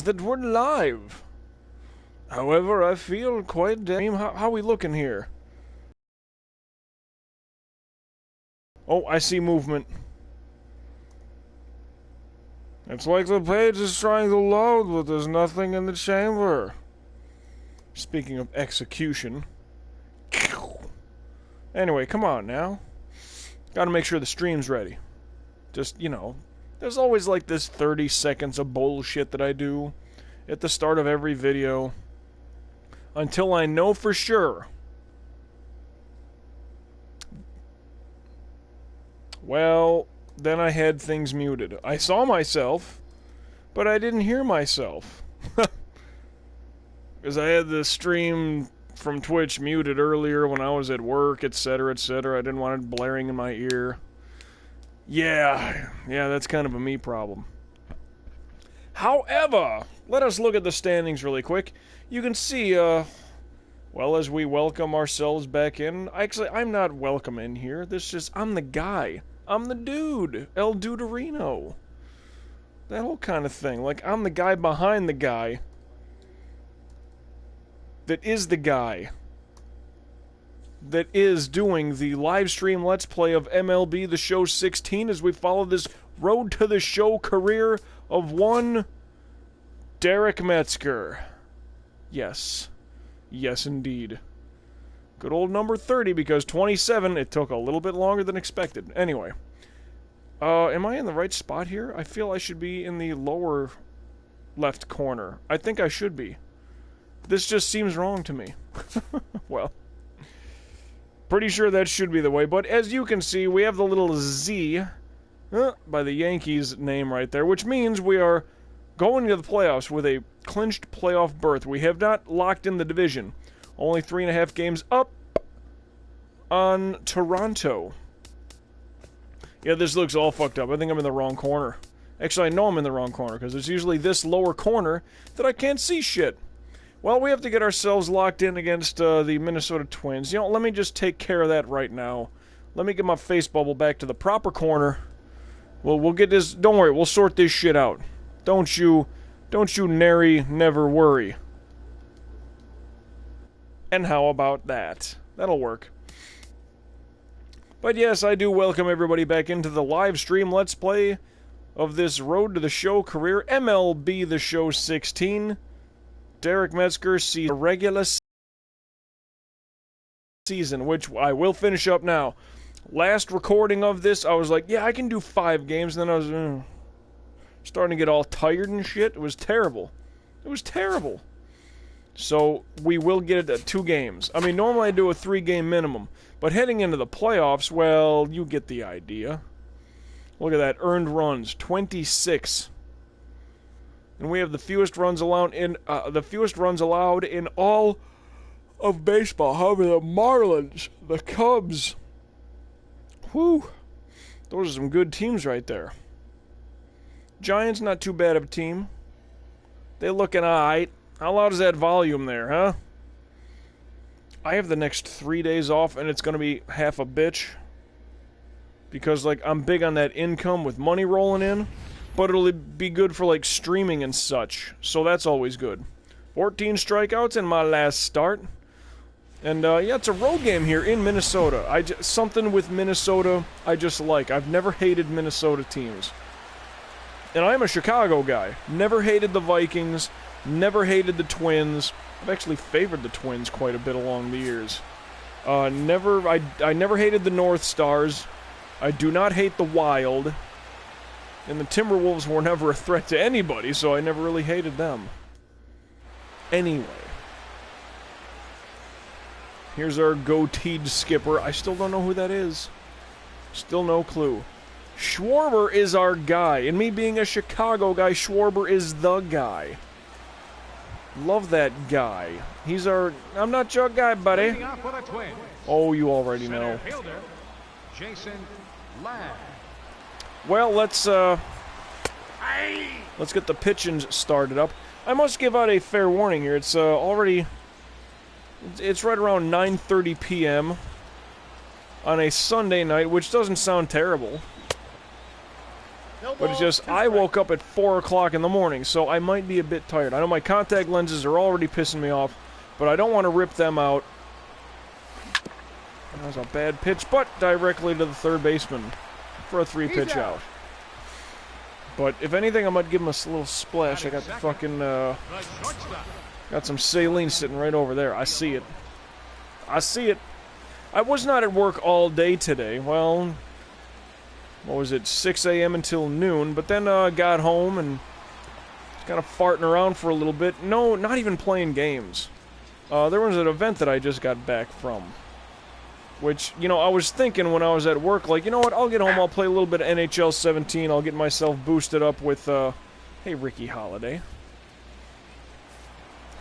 that we're live. However, I feel quite damn... How we looking here? Oh, I see movement. It's like the page is trying to load, but there's nothing in the chamber. Speaking of execution. Anyway, come on now. Gotta make sure the stream's ready. Just, you know, there's always like this 30 seconds of bullshit that I do at the start of every video. Until I know for sure. Well, then I had things muted. I saw myself, but I didn't hear myself. Because I had the stream from Twitch muted earlier when I was at work, etc., etc. I didn't want it blaring in my ear. Yeah, that's kind of a me problem. However, let us look at the standings really quick. You can see, well, as we welcome ourselves back in... Actually, I'm not welcome in here. I'm the guy. I'm the dude. El Duderino. That whole kind of thing. Like, I'm the guy behind the guy. That is the guy. That is doing the live stream Let's Play of MLB The Show 16 as we follow this road to the show career of one Derek Metzger. Yes. Yes, indeed. Good old number 30, because 27, it took a little bit longer than expected. Anyway. Am I in the right spot here? I feel I should be in the lower left corner. I think I should be. This just seems wrong to me. Well. Pretty sure that should be the way, but as you can see, we have the little Z by the Yankees name right there, which means we are going to the playoffs with a clinched playoff berth. We have not locked in the division. Only 3.5 games up on Toronto. Yeah, this looks all fucked up. I think I'm in the wrong corner. Actually, I know I'm in the wrong corner, because it's usually this lower corner that I can't see shit. Well, we have to get ourselves locked in against the Minnesota Twins. You know, let me just take care of that right now. Let me get my face bubble back to the proper corner. Well, we'll get this... Don't worry, we'll sort this shit out. Don't you nary never worry. And how about that? That'll work. But yes, I do welcome everybody back into the live stream Let's Play of this Road to the Show career, MLB The Show 16. Derek Metzger sees a regular season, which I will finish up now. Last recording of this, I was like, yeah, I can do 5 games, and then I was starting to get all tired and shit. It was terrible. It was terrible. So, we will get it at 2 games. I mean, normally I do a 3-game minimum, but heading into the playoffs, well, you get the idea. Look at that, earned runs, 26. And we have the fewest runs allowed in all of baseball. However, the Marlins, the Cubs, whew, those are some good teams right there. Giants, not too bad of a team. They looking alright. How loud is that volume there, huh? I have the next 3 days off, and it's gonna be half a bitch. Because, like, I'm big on that income with money rolling in. But it'll be good for, like, streaming and such. So that's always good. 14 strikeouts in my last start. And, yeah, it's a road game here in Minnesota. Something with Minnesota I just like. I've never hated Minnesota teams. And I'm a Chicago guy. Never hated the Vikings. Never hated the Twins. I've actually favored the Twins quite a bit along the years. I never hated the North Stars. I do not hate the Wild. And the Timberwolves were never a threat to anybody, so I never really hated them. Anyway. Here's our goateed skipper. I still don't know who that is. Still no clue. Schwarber is our guy. And me being a Chicago guy, Schwarber is the guy. Love that guy. He's our... I'm not your guy, buddy. Oh, you already know. Jason Ladd. Well, let's get the pitching started up. I must give out a fair warning here. It's already... It's right around 9:30 p.m. on a Sunday night, which doesn't sound terrible. But it's just, I woke up at 4 o'clock in the morning, so I might be a bit tired. I know my contact lenses are already pissing me off, but I don't want to rip them out. That was a bad pitch, but directly to the third baseman for a 3-pitch out. But if anything, I might give him a little splash. I got the fucking, got some saline sitting right over there. I see it. I see it. I was not at work all day today. Well, what was it, 6 a.m. until noon, but then got home and was kind of farting around for a little bit. No, not even playing games. There was an event that I just got back from, which, you know, I was thinking when I was at work, like, you know what, I'll get home, I'll play a little bit of NHL 17, I'll get myself boosted up with, hey, Ricky Holiday.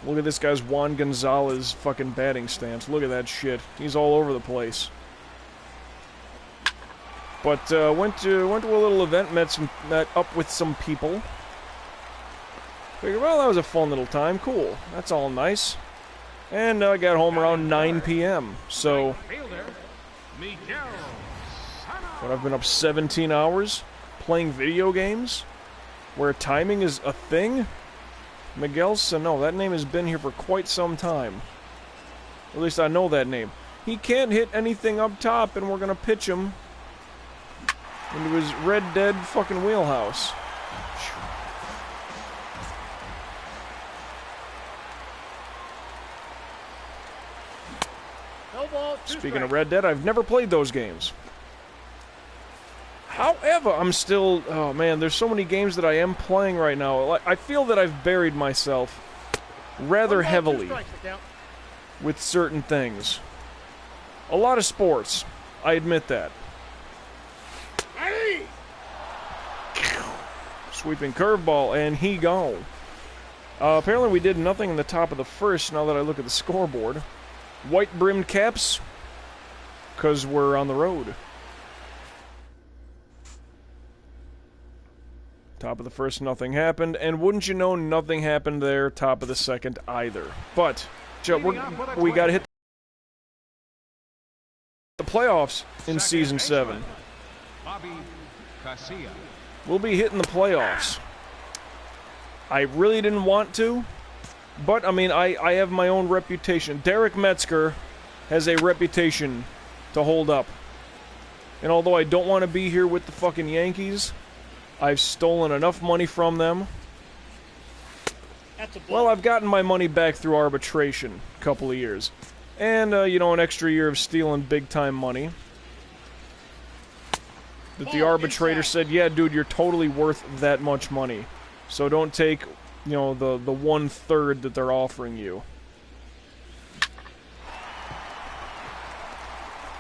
Look at this guy's Juan Gonzalez fucking batting stance. Look at that shit. He's all over the place. But went to a little event, met up with some people. Figured, well, that was a fun little time. Cool. That's all nice. And I got home around 9 p.m. So, but I've been up 17 hours playing video games, where timing is a thing. Miguel Sano, that name has been here for quite some time. At least I know that name. He can't hit anything up top, and we're gonna pitch him into his Red Dead fucking wheelhouse. Speaking of Red Dead, I've never played those games. However, I'm still... Oh man, there's so many games that I am playing right now. I feel that I've buried myself rather heavily with certain things. A lot of sports, I admit that. Sweeping curveball, and he gone. Apparently we did nothing in the top of the first, now that I look at the scoreboard. White-brimmed caps, because we're on the road. Top of the first, nothing happened, and wouldn't you know, nothing happened there, top of the second either. But, we gotta hit the playoffs in Season 7. We'll be hitting the playoffs. I really didn't want to, but, I mean, I have my own reputation. Derek Metzger has a reputation to hold up. And although I don't want to be here with the fucking Yankees, I've stolen enough money from them. Well, I've gotten my money back through arbitration a couple of years. And, you know, an extra year of stealing big-time money. That the arbitrator said, yeah, dude, you're totally worth that much money. So don't take, you know, the 1/3 that they're offering you.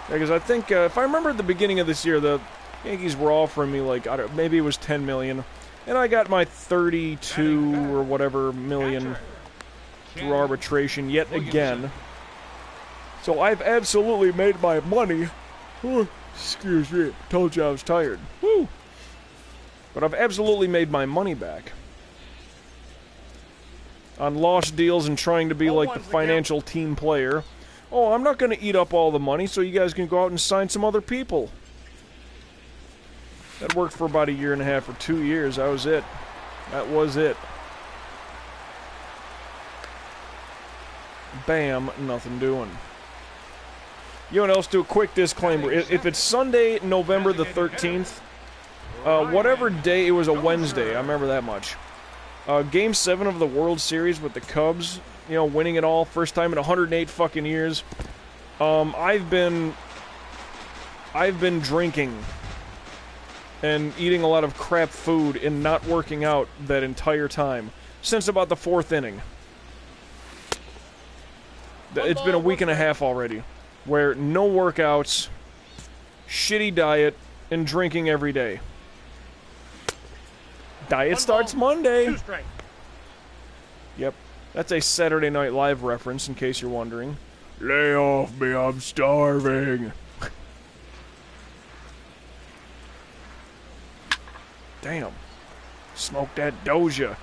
Because I think, if I remember at the beginning of this year, the Yankees were offering me, like, I don't, maybe it was $10 million. And I got my 32 or whatever million through arbitration yet again. So I've absolutely made my money. Excuse me, told you I was tired. Woo! But I've absolutely made my money back. On lost deals and trying to be like the financial team player. Oh, I'm not going to eat up all the money, so you guys can go out and sign some other people. That worked for about 1.5 years or 2 years. That was it. That was it. Bam, nothing doing. You know what else? Do a quick disclaimer. If it's Sunday, November the 13th, whatever day, it was a Wednesday, I remember that much. Game 7 of the World Series with the Cubs, you know, winning it all, first time in 108 fucking years. I've been drinking and eating a lot of crap food and not working out that entire time since about the 4th inning. It's been a week and a half already, where no workouts, shitty diet, and drinking every day. Diet starts Monday. Yep. That's a Saturday Night Live reference, in case you're wondering. Lay off me, I'm starving. Damn. Smoke that Doja.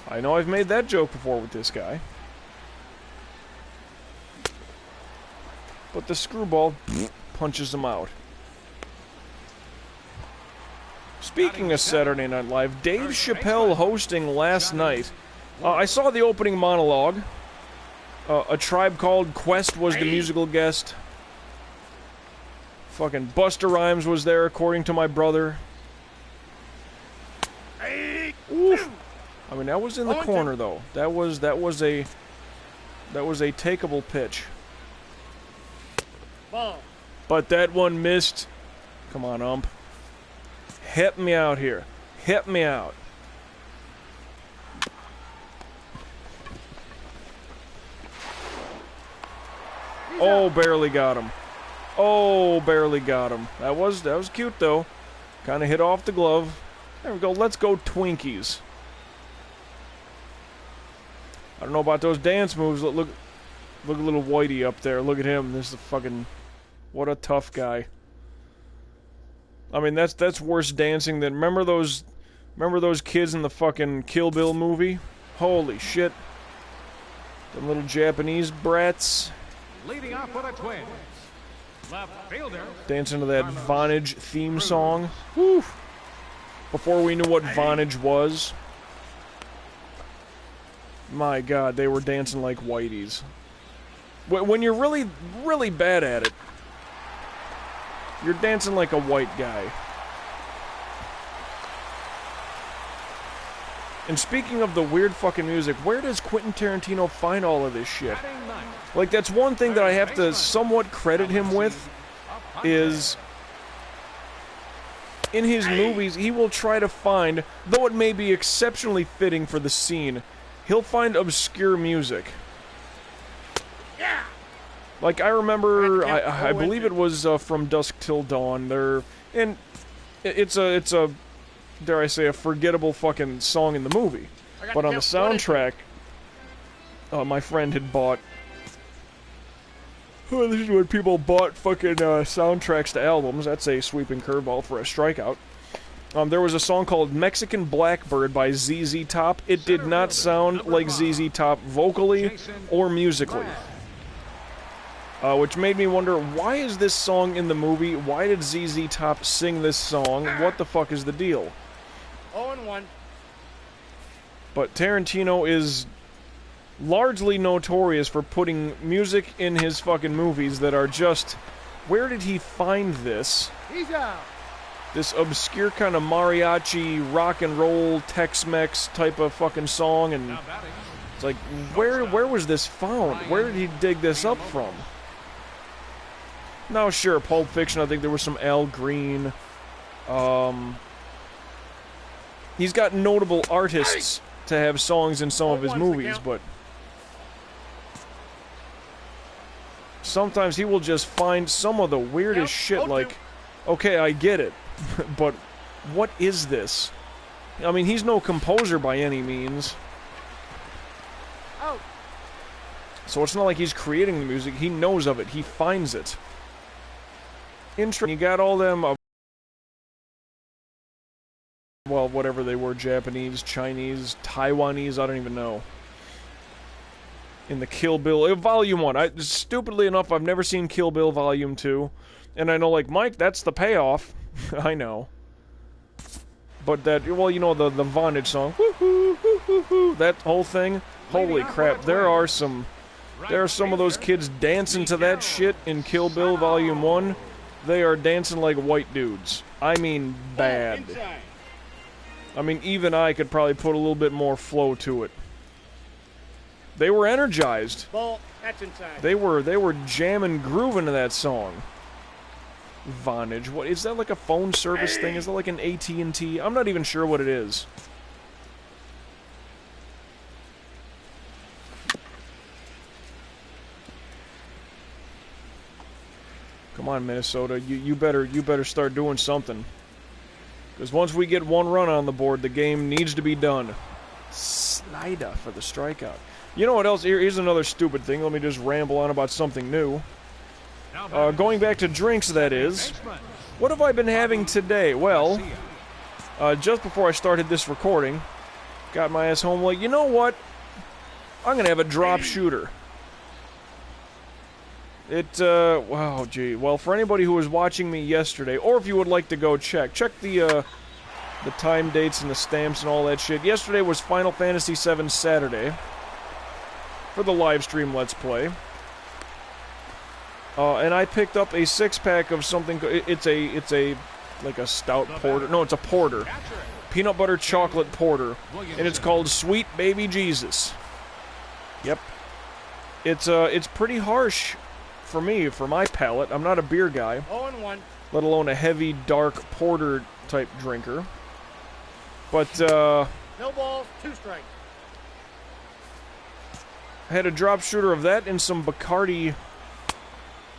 I know I've made that joke before with this guy. But the screwball punches him out. Speaking of Saturday Night Live, Dave Chappelle hosting last night. I saw the opening monologue. A Tribe Called Quest was the musical guest. Fucking Busta Rhymes was there, according to my brother. Oof. I mean, that was in the corner, though. That was a takeable pitch. But that one missed. Come on, ump. Help me out here. Help me out. Oh, barely got him. Oh, barely got him. That was cute, though. Kind of hit off the glove. There we go. Let's go Twinkies. I don't know about those dance moves. Look a little Whitey up there. Look at him. This is a fucking... What a tough guy. I mean, that's worse dancing than... Remember those kids in the fucking Kill Bill movie? Holy shit. Them little Japanese brats. Leading off for the Twins. Left fielder. Dancing to that Vonage theme song. Whew. Before we knew what Vonage was. My god, they were dancing like whiteys. When you're really, really bad at it, you're dancing like a white guy. And speaking of the weird fucking music, where does Quentin Tarantino find all of this shit? Like, that's one thing that I have to somewhat credit him with, is... in his movies, he will try to find, though it may be exceptionally fitting for the scene, he'll find obscure music. Like, I remember, I believe it was From Dusk Till Dawn, and it's a, dare I say, a forgettable fucking song in the movie. But on the soundtrack, my friend had bought... Oh, this is when people bought fucking soundtracks to albums. That's a sweeping curveball for a strikeout. There was a song called Mexican Blackbird by ZZ Top. It did not sound like ZZ Top vocally or musically. Which made me wonder, why is this song in the movie? Why did ZZ Top sing this song? What the fuck is the deal? 0-1. But Tarantino is largely notorious for putting music in his fucking movies that are just... Where did he find this? He's out. This obscure kind of mariachi, rock and roll, Tex-Mex type of fucking song, and it's like, where was this found? Where did he dig this up from? Now, sure, Pulp Fiction, I think there was some Al Green. He's got notable artists to have songs in some of his movies, but sometimes he will just find some of the weirdest shit, like, okay, I get it, but what is this? I mean, he's no composer by any means. So it's not like he's creating the music, he knows of it, he finds it. Interesting, you got all them, well, whatever they were, Japanese, Chinese, Taiwanese, I don't even know. In the Kill Bill, Volume 1. Stupidly enough, I've never seen Kill Bill Volume 2. And I know, like, Mike, that's the payoff. I know. But that, well, you know, the Vonage song. Woo-hoo, woo-hoo-hoo, that whole thing. Holy crap, there are some of those kids dancing to that shit in Kill Bill Volume 1. They are dancing like white dudes. I mean, bad. I mean, even I could probably put a little bit more flow to it. They were energized. Ball, that's inside. They were jamming, grooving to that song. Vonage, what is that? Like a phone service thing? Is that like an AT&T? I'm not even sure what it is. Come on, Minnesota, you better start doing something. Because once we get one run on the board, the game needs to be done. Slider for the strikeout. You know what else? Here's another stupid thing. Let me just ramble on about something new. Going back to drinks, that is. What have I been having today? Well, just before I started this recording, got my ass home like, you know what? I'm going to have a drop shooter. Wow, gee. Well, for anybody who was watching me yesterday, or if you would like to go check the the time dates and the stamps and all that shit. Yesterday was Final Fantasy VII Saturday for the live stream Let's Play. And I picked up a 6-pack of something. It's a like a stout porter. No, it's a porter. Peanut butter chocolate porter, and it's called Sweet Baby Jesus. Yep. It's pretty harsh for me, for my palate. I'm not a beer guy. 0-1. Let alone a heavy, dark porter type drinker. But No balls, 2 strikes. I had a drop shooter of that and some Bacardi.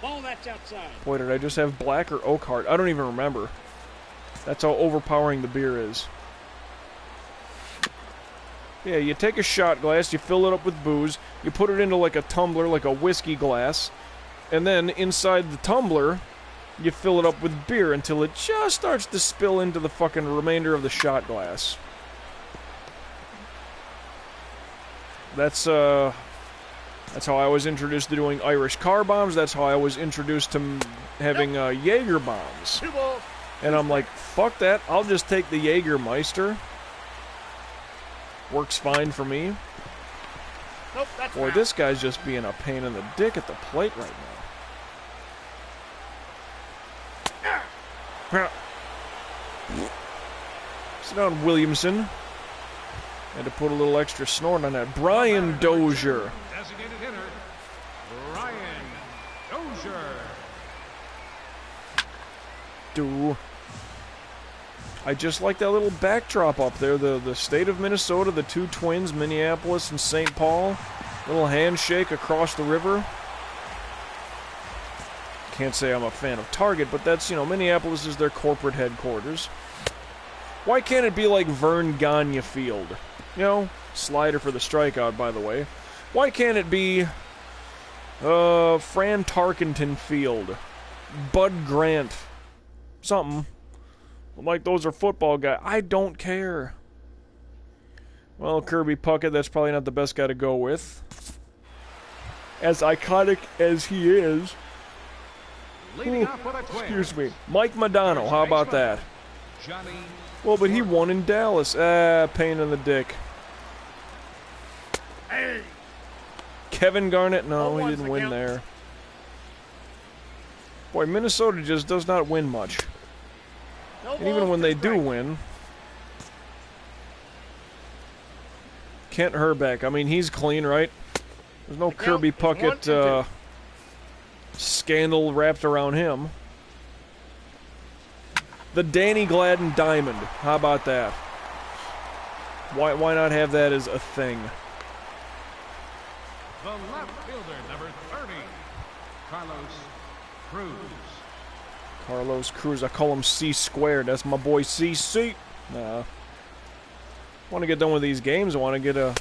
Ball, that's outside. Boy, did I just have black or oak heart? I don't even remember. That's how overpowering the beer is. Yeah, you take a shot glass, you fill it up with booze, you put it into like a tumbler, like a whiskey glass, and then inside the tumbler, you fill it up with beer until it just starts to spill into the fucking remainder of the shot glass. That's how I was introduced to doing Irish car bombs. That's how I was introduced to having Jaeger bombs. 2 balls. And I'm like, fuck that, I'll just take the Jägermeister. Works fine for me. Nope, that's Boy, foul. this guy's just being a pain in the dick at the plate right now. Sit down, Williamson. Had to put a little extra snort on that. Brian Dozier. Designated hitter, Ryan Dozier. I just like that little backdrop up there. The state of Minnesota, the 2 twins, Minneapolis and St. Paul. Little handshake across the river. Can't say I'm a fan of Target, but that's, you know, Minneapolis is their corporate headquarters. Why can't it be like Vern Gagne Field? You know, slider for the strikeout, by the way. Why can't it be Fran Tarkenton Field? Bud Grant. Something. Like, those are football guys. I don't care. Well, Kirby Puckett, that's probably not the best guy to go with. As iconic as he is. Leading off for the Twins. Excuse me. Mike Modano, how about that? Johnny. Well, but he won in Dallas. Pain in the dick. Hey. Kevin Garnett, no, Oh, he once didn't the win count. there. Boy, Minnesota just does not win much. No And even balls, when 2 they do strikes. win, Kent Herbeck, I mean, he's clean, right? There's no The Kirby count is 1 Puckett and 2. scandal wrapped around him. The Danny Gladden Diamond, how about that? Why not have that as a thing? The left fielder, number 30, Carlos Cruz. Carlos Cruz, I call him C squared. That's my boy CC. Nah. Want to get done with these games. I want to get a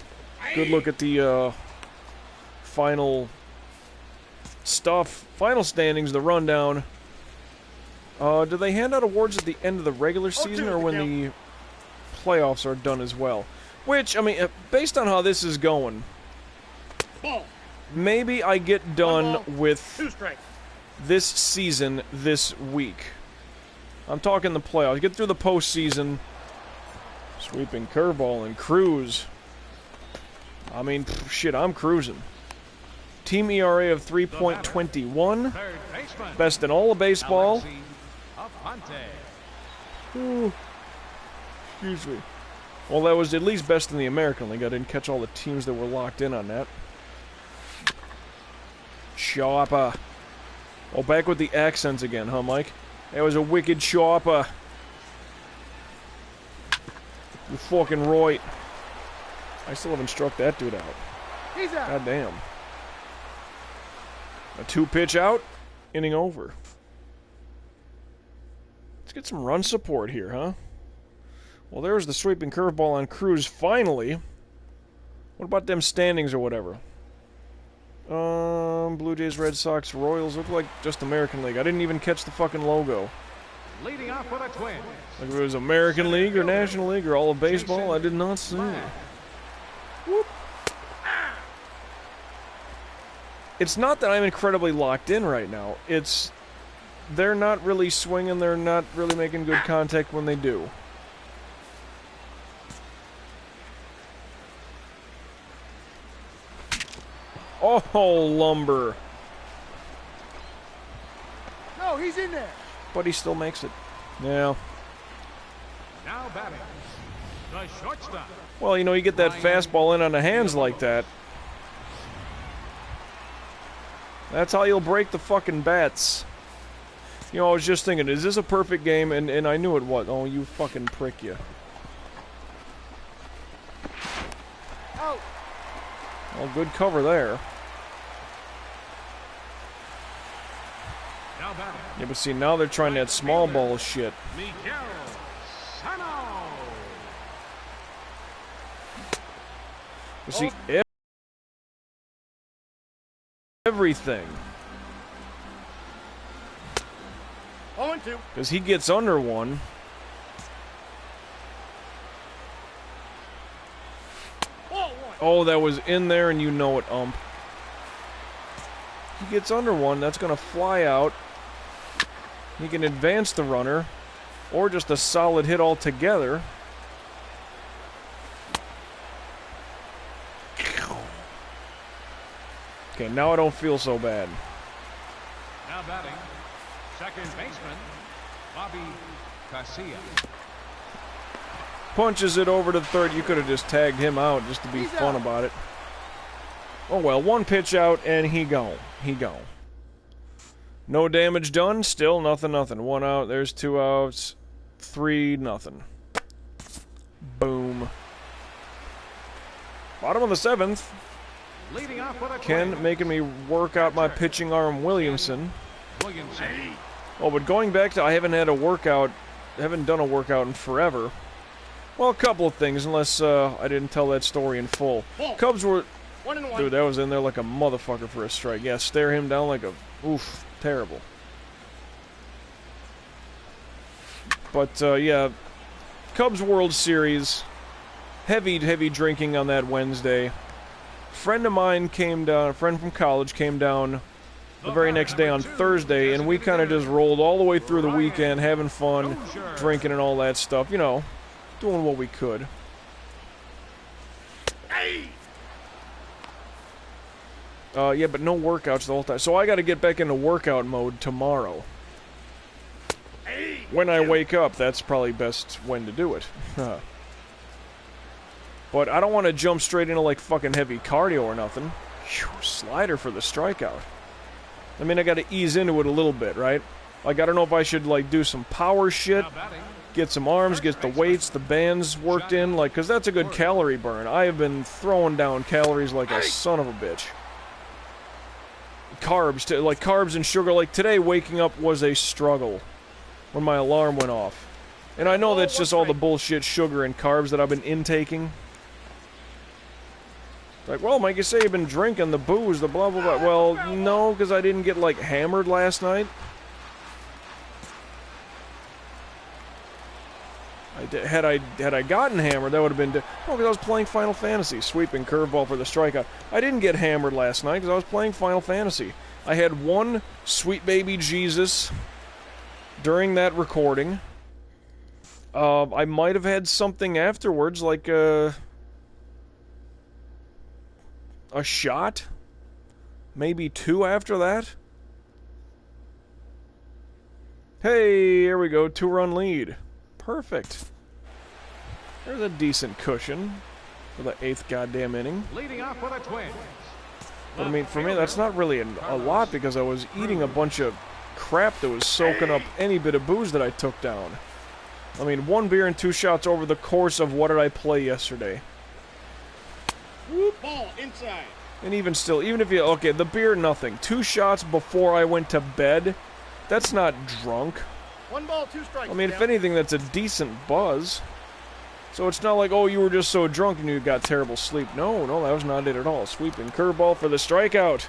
good look at the final stuff. Final standings, the rundown. Do they hand out awards at the end of the regular season or when the playoffs are done as well? Which, I mean, based on how this is going, Ball. maybe I get done with 2 strikes. this season this week. I'm talking the playoffs. Get through the postseason. Sweeping curveball and Cruz. I mean, shit, I'm cruising. Team ERA of 3.21. Third baseman. Best in all of baseball. Alexi Aponte. Ooh. Excuse me. Well, that was at least best in the American League. I didn't catch all the teams that were locked in on that. Chopper. Oh, back with the accents again, huh, Mike? That was a wicked chopper. You fucking right. I still haven't struck that dude out. He's out. God damn. A 2-pitch out, inning over. Let's get some run support here, huh? Well, there's the sweeping curveball on Cruz finally. What about them standings or whatever? Blue Jays, Red Sox, Royals look like just American League. I didn't even catch the fucking logo. Leading off for the Twins. Like if it was American League or National League or all of baseball, I did not see. Whoop. It's not that I'm incredibly locked in right now. It's they're not really swinging. They're not really making good contact when they do. Oh, lumber. No, he's in there. But he still makes it. Yeah. Now batting, the shortstop. Well, you know, you get that fastball in on the hands like that. That's how you'll break the fucking bats. You know, I was just thinking, is this a perfect game? And I knew it was. Oh, you fucking prick, you. Out. Well, good cover there. Now batting, Yeah, but see, now they're trying that small ball shit. Miguel Sano. You see, everything. 0-2. Because he gets under one. Ball 1. Oh, that was in there, and you know it, ump. He gets under one, that's going to fly out. He can advance the runner, or just a solid hit altogether. Okay, now I don't feel so bad. Now batting, second baseman, Bobby Garcia. Punches it over to third. You could have just tagged him out just to be He's fun out. about it. Oh well, one pitch out and he gone. He gone. No damage done. Still nothing. One out. There's 2 outs. 3-0. Boom. Bottom of the 7th. Leading off with a Ken twin. making me work out my pitching arm, Williamson. Williamson. Oh, but going back to, I haven't had a workout, haven't done a workout in forever. Well, a couple of things, unless I didn't tell that story in full. Ball. Cubs were, 1-1. dude, that was in there like a motherfucker for a strike. Yeah, stare him down like a, oof, terrible. But, yeah, Cubs World Series, heavy drinking on that Wednesday. Friend of mine came down, a friend from college came down the very next day on Thursday, and we kind of just rolled all the way through the weekend, having fun, drinking and all that stuff, you know, doing what we could. Yeah, but no workouts the whole time. So I got to get back into workout mode tomorrow. When I wake up, that's probably best when to do it. But I don't want to jump straight into like fucking heavy cardio or nothing. Whew, slider for the strikeout. I mean, I got to ease into it a little bit, right? Like, I don't know if I should like do some power shit, Now batting, get some arms, get the weights, the bands worked in, like, because that's a good calorie burn. I have been throwing down calories like a son of a bitch. Carbs, like carbs and sugar. Like today, waking up was a struggle when my alarm went off. And I know that's just all the bullshit sugar and carbs that I've been intaking. Like, well, Mike, you say you've been drinking the booze, the blah, blah, blah. Well, no, because I didn't get, like, hammered last night. Had I gotten hammered, that would have been... Oh, because I was playing Final Fantasy, sweeping curveball for the strikeout. I didn't get hammered last night because I was playing Final Fantasy. I had one sweet baby Jesus during that recording. I might have had something afterwards, like, a shot? Maybe 2 after that? Hey, here we go, 2-run lead. Perfect. There's a decent cushion for the 8th goddamn inning. leading off with a twin. But I mean, for me, that's not really a lot because I was eating a bunch of crap that was soaking up any bit of booze that I took down. I mean, 1 beer and 2 shots over the course of what did I play yesterday? Ball inside. And even still, even if you... Okay, the beer, nothing. 2 shots before I went to bed, that's not drunk. 1 ball, 2 strikes. I mean, if down. anything, that's a decent buzz. So it's not like, oh, you were just so drunk and you got terrible sleep. No, that was not it at all. Sweeping curveball for the strikeout.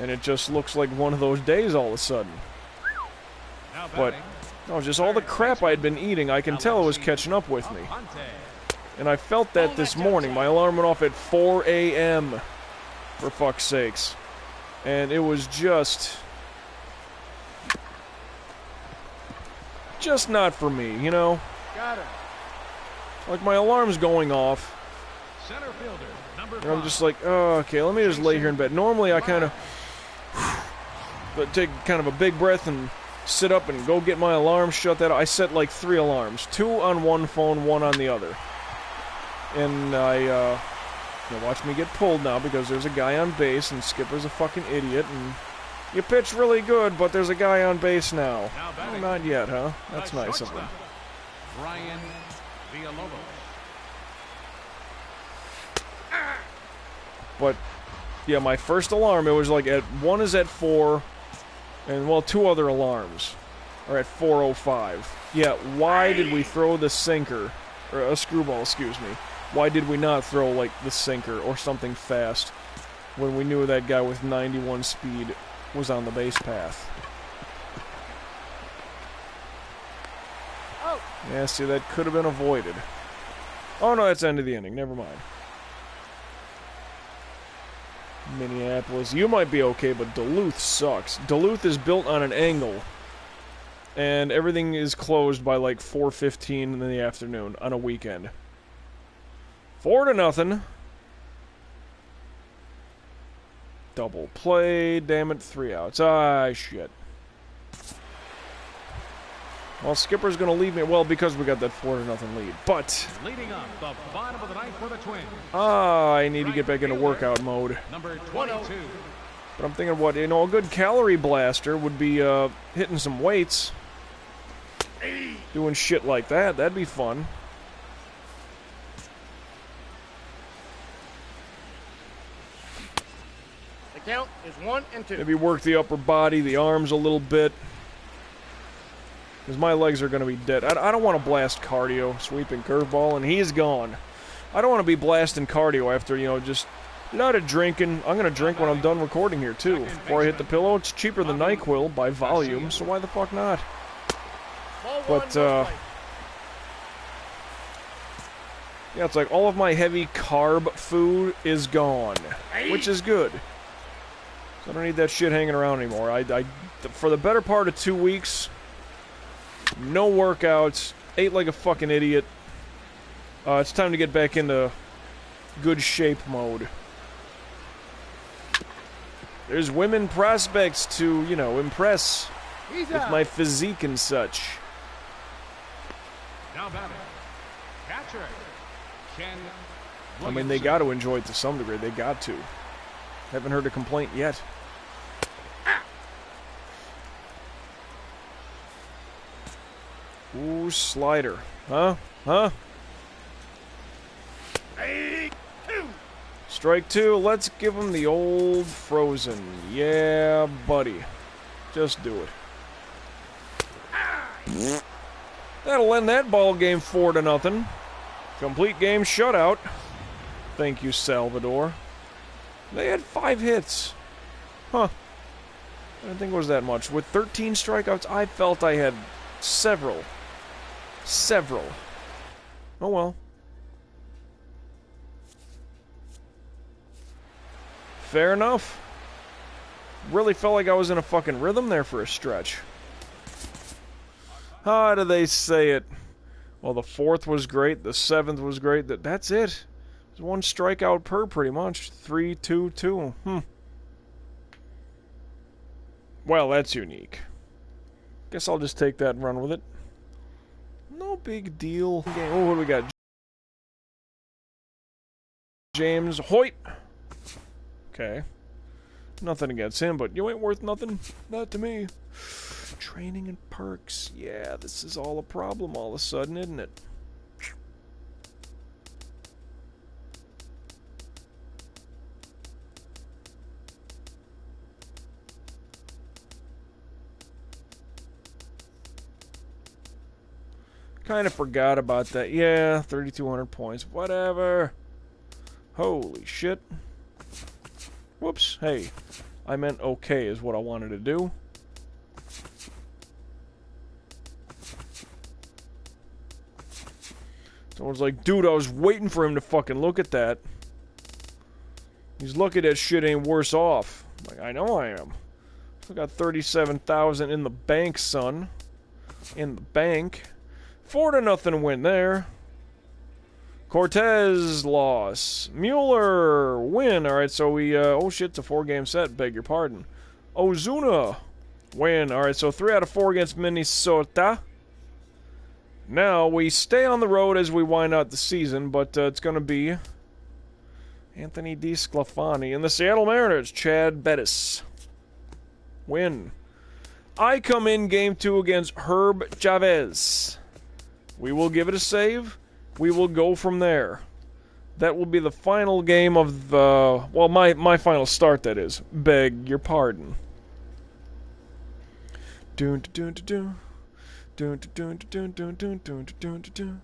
And it just looks like one of those days all of a sudden. Now But, batting, no, just all the crap I had been eating, I can tell it was catching up with me. Aponte. And I felt that this morning. My alarm went off at 4 a.m. For fuck's sakes. And it was just not for me, you know? Got her. Like, my alarm's going off. Center fielder, Number And I'm 5. just like, oh, okay, let me just lay here in bed. Normally I kind of take kind of a big breath and sit up and go get my alarm, shut that off. I set like 3 alarms. 2 on one phone, 1 on the other. And you watch me get pulled now because there's a guy on base and Skipper's a fucking idiot and you pitch really good, but there's a guy on base now. Oh, not yet, huh? That's nice of him. Brian Villalobos. But yeah, my first alarm, it was like one is at 4, and well, 2 other alarms are at 4:05. Yeah, why did we throw the sinker, or a screwball, excuse me? Why did we not throw like the sinker or something fast when we knew that guy with 91 speed was on the base path? Oh. Yeah, see, that could have been avoided. Oh no, that's the end of the inning. Never mind. Minneapolis, you might be okay, but Duluth sucks. Duluth is built on an angle, and everything is closed by like 4:15 in the afternoon on a weekend. 4-0. Double play, damn it, 3 outs. Ah, shit. Well, Skipper's gonna leave me, well, because we got that 4-0 lead, but Leading up the bottom of the ninth for the Twins. I need to get back into workout mode. Number 22. But I'm thinking, what, you know, a good calorie blaster would be hitting some weights. Doing shit like that. That'd be fun. The count is 1-2. Maybe work the upper body, the arms a little bit. Because my legs are going to be dead. I don't want to blast cardio, sweeping curveball, and he's gone. I don't want to be blasting cardio after, you know, just a lot of drinking. I'm going to drink when I'm done recording here, too. Before I hit the pillow, it's cheaper than NyQuil by volume, so why the fuck not? But, yeah, it's like all of my heavy carb food is gone, which is good. So I don't need that shit hanging around anymore. For the better part of 2 weeks, no workouts, ate like a fucking idiot. It's time to get back into good shape mode. There's women prospects to, you know, impress with my physique and such. Now batting. Catcher. Ken I mean, they got to enjoy it to some degree. They got to. Haven't heard a complaint yet. Ooh, slider. Huh? Huh? Strike 2. Let's give him the old frozen. Yeah, buddy. Just do it. That'll end that ball game 4-0. Complete game shutout. Thank you, Salvador. They had 5 hits. Huh. I didn't think it was that much. With 13 strikeouts, I felt I had several. Oh well. Fair enough. Really felt like I was in a fucking rhythm there for a stretch. How do they say it? Well, the 4th was great, the 7th was great. That's it. There's 1 strikeout per, pretty much. 3-2-2. Well, that's unique. Guess I'll just take that and run with it. No big deal. Oh, what do we got? James Hoyt. Okay. Nothing against him, but you ain't worth nothing. Not to me. Training and perks. Yeah, this is all a problem all of a sudden, isn't it? Kind of forgot about that. Yeah, 3,200 points. Whatever. Holy shit. Whoops. Hey, I meant okay is what I wanted to do. Someone's like, dude, I was waiting for him to fucking look at that. He's lucky that shit ain't worse off. Like, I know I am. I got 37,000 in the bank, son. In the bank. 4-0 win there. Of Cortez, loss. Mueller, win. All right, so we, oh shit, it's a 4-game set, beg your pardon. Ozuna, win. All right, so 3 out of 4 against Minnesota. Now, we stay on the road as we wind out the season, but it's going to be Anthony DeSclafani and the Seattle Mariners, Chad Bettis. Win. I come in game 2 against Herb Chavez. We will give it a save. We will go from there. That will be the final game of the... Well, my final start, that is. Beg your pardon. Dun-dun-dun-dun-dun. Dun dun dun dun dun dun dun dun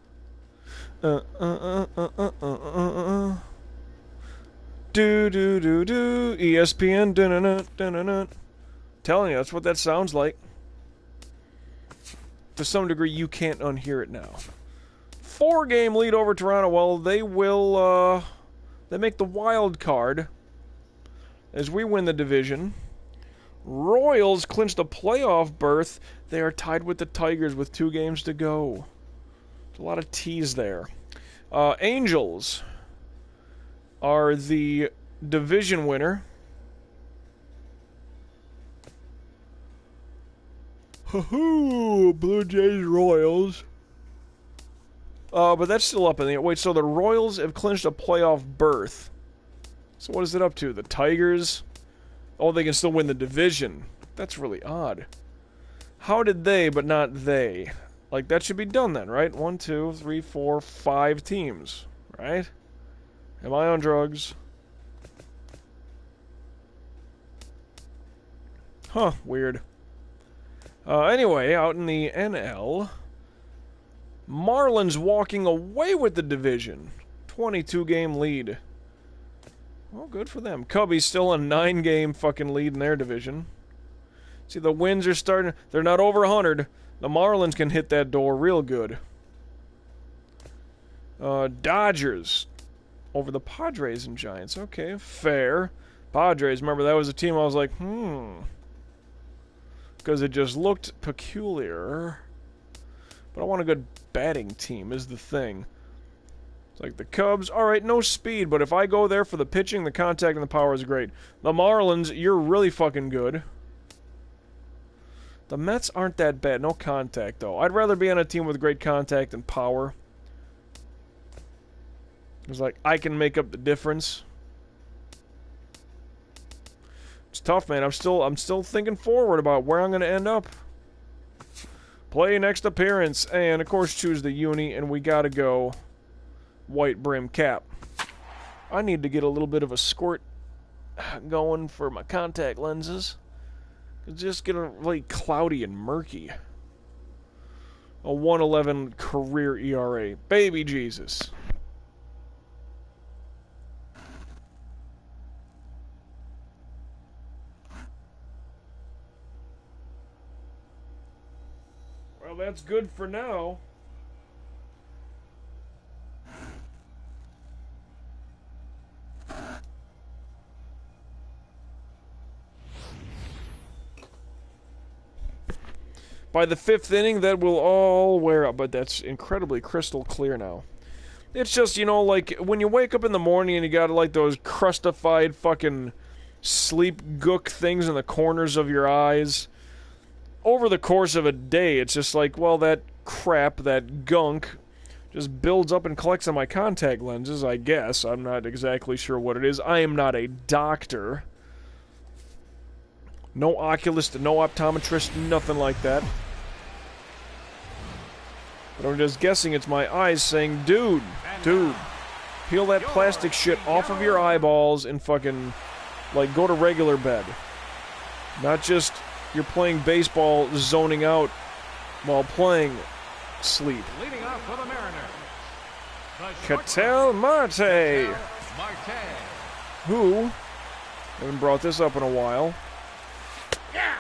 do do do do ESPN dun dun dun dun. Telling you, that's what that sounds like. To some degree, you can't unhear it now. 4-game lead over Toronto. Well, they will they make the wild card as we win the division. Royals clinched a playoff berth. They are tied with the Tigers with 2 games to go. There's a lot of T's there. Angels are the division winner. Hoo-hoo! Blue Jays, Royals. But that's still up in the air. Wait, so the Royals have clinched a playoff berth. So what is it up to? The Tigers? Oh, they can still win the division. That's really odd. How did they, but not they? Like, that should be done then, right? 1, 2, 3, 4, 5 teams, right? Am I on drugs? Huh, weird. Anyway, out in the NL, Marlins walking away with the division. 22-game lead. Well, good for them. Cubbies still a 9-game fucking lead in their division. See, the wins are starting... They're not over 100. The Marlins can hit that door real good. Dodgers over the Padres and Giants. Okay, fair. Padres, remember, that was a team I was like, because it just looked peculiar. But I want a good batting team is the thing. It's like the Cubs, alright, no speed, but if I go there for the pitching, the contact, and the power is great. The Marlins, you're really fucking good. The Mets aren't that bad. No contact, though. I'd rather be on a team with great contact and power. It's like, I can make up the difference. It's tough, man. I'm still thinking forward about where I'm going to end up. Play next appearance, and of course choose the uni, and we gotta go white brim cap. I need to get a little bit of a squirt going for my contact lenses. It's just getting really cloudy and murky. A 1.11 career ERA. Baby Jesus. Well, that's good for now. By the 5th inning, that will all wear up, but that's incredibly crystal clear now. It's just, you know, like, when you wake up in the morning and you got, like, those crustified fucking sleep gook things in the corners of your eyes, over the course of a day, it's just like, well, that crap, that gunk, just builds up and collects on my contact lenses, I guess. I'm not exactly sure what it is. I am not a doctor. No oculist, no optometrist, nothing like that. But I'm just guessing it's my eyes saying, dude, peel that plastic shit off of your eyeballs and fucking, like, go to regular bed. Not just you're playing baseball, zoning out while playing sleep. Leading off for the Mariners, Ketel Marte, who, haven't brought this up in a while,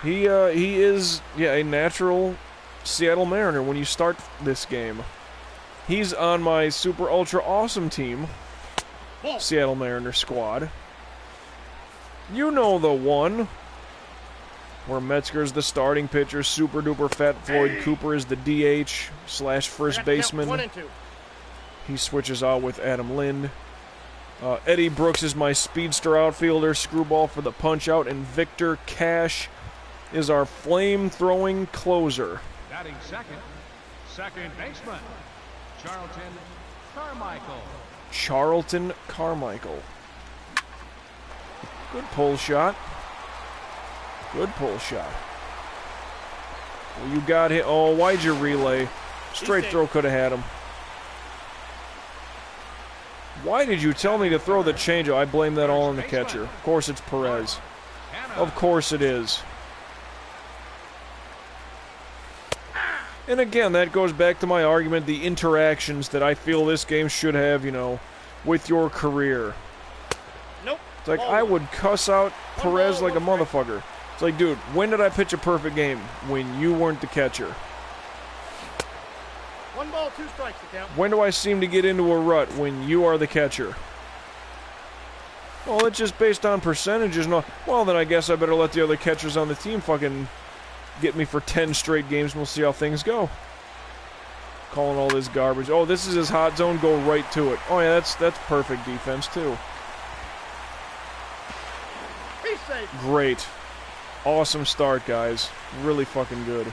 he is, a natural Seattle Mariner when you start this game. He's on my super ultra awesome team, Seattle Mariner squad. You know the one where Metzger's the starting pitcher, super duper fat Floyd Cooper is the DH / first baseman. 1 and 2. He switches out with Adam Lind. Eddie Brooks is my speedster outfielder, Screwball for the punch-out, and Victor Cash is our flame-throwing closer. Batting second, second baseman, Charlton Carmichael. Charlton Carmichael. Good pull shot. Good pull shot. Well, you got hit. Oh, why'd you relay? Straight throw could have had him. Why did you tell me to throw the changeup? I blame that all on the catcher. Of course it's Perez. Of course it is. And again, that goes back to my argument, the interactions that I feel this game should have, you know, with your career. Nope. It's like, I would cuss out Perez like a motherfucker. It's like, dude, when did I pitch a perfect game? When you weren't the catcher. 1 ball, 2 strikes to count. When do I seem to get into a rut? When you are the catcher. Well, it's just based on percentages. No, well, then I guess I better let the other catchers on the team fucking get me for 10 straight games and we'll see how things go. Calling all this garbage. Oh, this is his hot zone. Go right to it. Oh, yeah, that's perfect defense, too. He's safe. Great. Awesome start, guys. Really fucking good.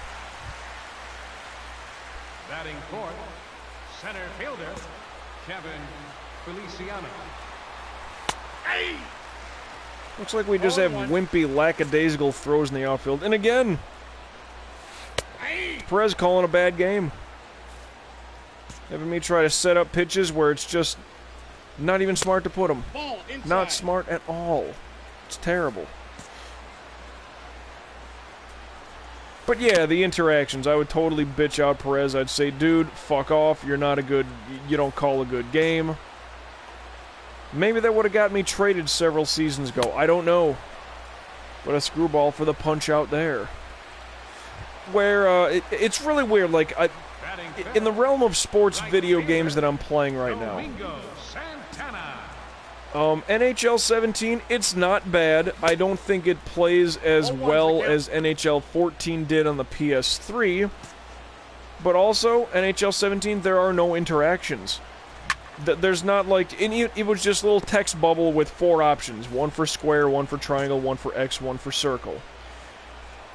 Batting fourth, center fielder, Kevin Feliciano. Hey! Looks like we just have wimpy, lackadaisical throws in the outfield. And again, Perez calling a bad game. Having me try to set up pitches where it's just not even smart to put them. Not smart at all. It's terrible. But yeah, the interactions, I would totally bitch out Perez. I'd say, dude, fuck off. You're not a good, you don't call a good game. Maybe that would have got me traded several seasons ago. I don't know. But a Screwball for the punch out there. Where, it's really weird. Like, in the realm of sports video games that I'm playing right now. NHL 17, it's not bad. I don't think it plays as well as NHL 14 did on the PS3. But also, NHL 17, there are no interactions. There's not like... It was just a little text bubble with 4 options. 1 for square, 1 for triangle, 1 for X, 1 for circle.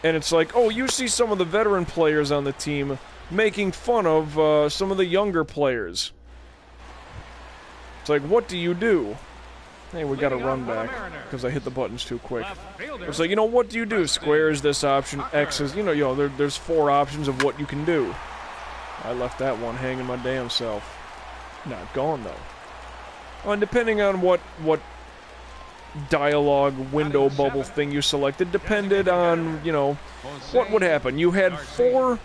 And it's like, oh, you see some of the veteran players on the team making fun of some of the younger players. It's like, what do you do? Hey, we got to run back because I hit the buttons too quick. It's like, you know, what do you do? Square is this option, X is, you know, there's 4 options of what you can do. I left that one hanging my damn self. Not gone, though. And depending on what dialogue window bubble thing you selected, depended on, you know, what would happen. You had 4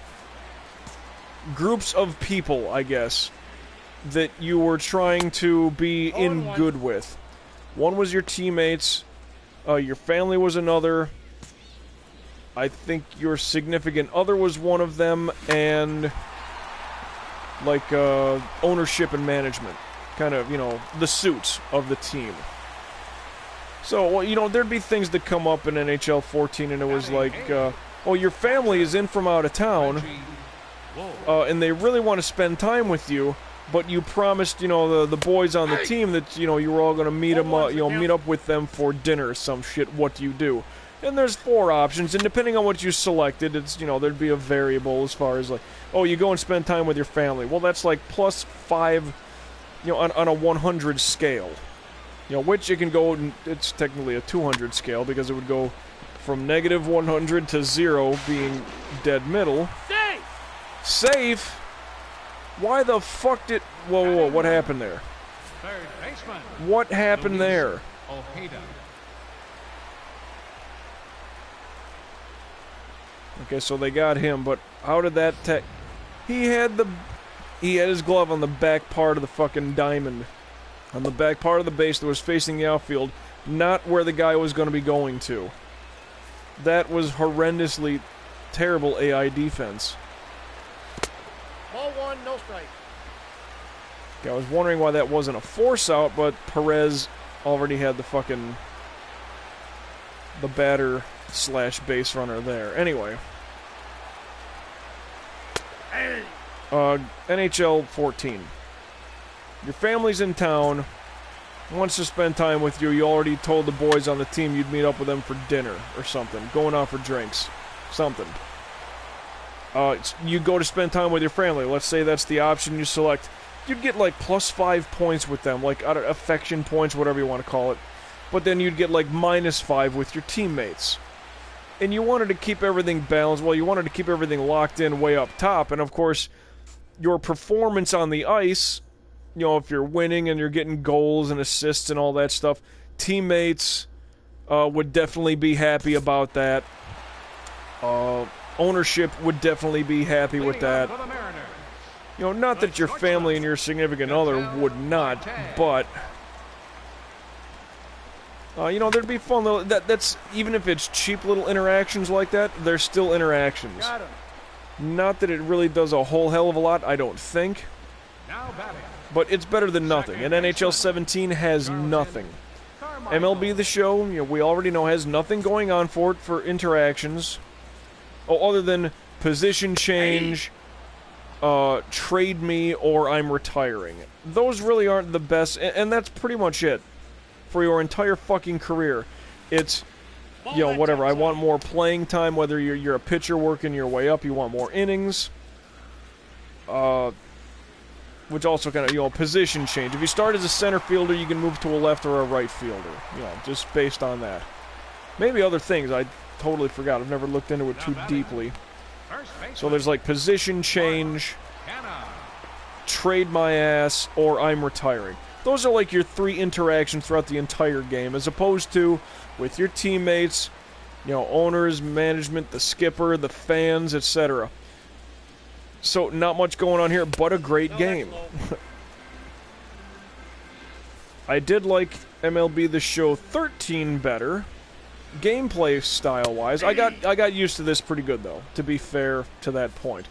groups of people, I guess, that you were trying to be in good with. One was your teammates, your family was another, I think your significant other was one of them, and like ownership and management, kind of, you know, the suits of the team. So, well, you know, there'd be things that come up in NHL 14 and it was like, oh, your family is in from out of town, and they really want to spend time with you, but you promised, you know, the boys on the team that, you know, you were all going to meet them, meet up with them for dinner or some shit. What do you do? And there's 4 options, and depending on what you selected, it's, you know, there'd be a variable as far as like, oh, you go and spend time with your family. Well, that's like +5, you know, on a 100 scale. You know, which it can go, it's technically a 200 scale because it would go from -100 to 0 being dead middle. Safe? Why the fuck did... Whoa, what happened there? What happened there? Okay, so they got him, but how did that He had his glove on the back part of the fucking diamond. On the back part of the base that was facing the outfield, not where the guy was going to be going to. That was horrendously terrible AI defense. Ball 1, no strike. Okay, I was wondering why that wasn't a force out, but Perez already had the fucking... the batter / base runner there. Anyway. NHL 14. Your family's in town, wants to spend time with you. You already told the boys on the team you'd meet up with them for dinner or something. Going out for drinks. Something. You go to spend time with your family. Let's say that's the option you select. You'd get like +5 points with them, like affection points, whatever you want to call it. But then you'd get like -5 with your teammates. And you wanted to keep everything balanced. Well, you wanted to keep everything locked in way up top. And of course, your performance on the ice, you know, if you're winning and you're getting goals and assists and all that stuff, teammates would definitely be happy about that. Ownership would definitely be happy with that. You know, not that your family and your significant other would not, but you know, there'd be fun little. That's even if it's cheap little interactions like that, they're still interactions. Not that it really does a whole hell of a lot, I don't think. But it's better than nothing. And NHL 17 has nothing. MLB The Show, you know, we already know has nothing going on for it for interactions. Oh, other than position change, trade me, or I'm retiring. Those really aren't the best, and that's pretty much it. For your entire fucking career. It's, you know, whatever. I want more playing time, whether you're a pitcher working your way up, you want more innings. Which also kind of, you know, position change. If you start as a center fielder, you can move to a left or a right fielder. You know, just based on that. Maybe other things. I totally forgot. I've never looked into it too deeply. So there's like position change, trade my ass, or I'm retiring. Those are like your 3 interactions throughout the entire game, as opposed to with your teammates, you know, owners, management, the skipper, the fans, etc. So not much going on here, but a great game. I did like MLB The Show 13 better, gameplay style-wise. I got used to this pretty good though, to be fair to that point.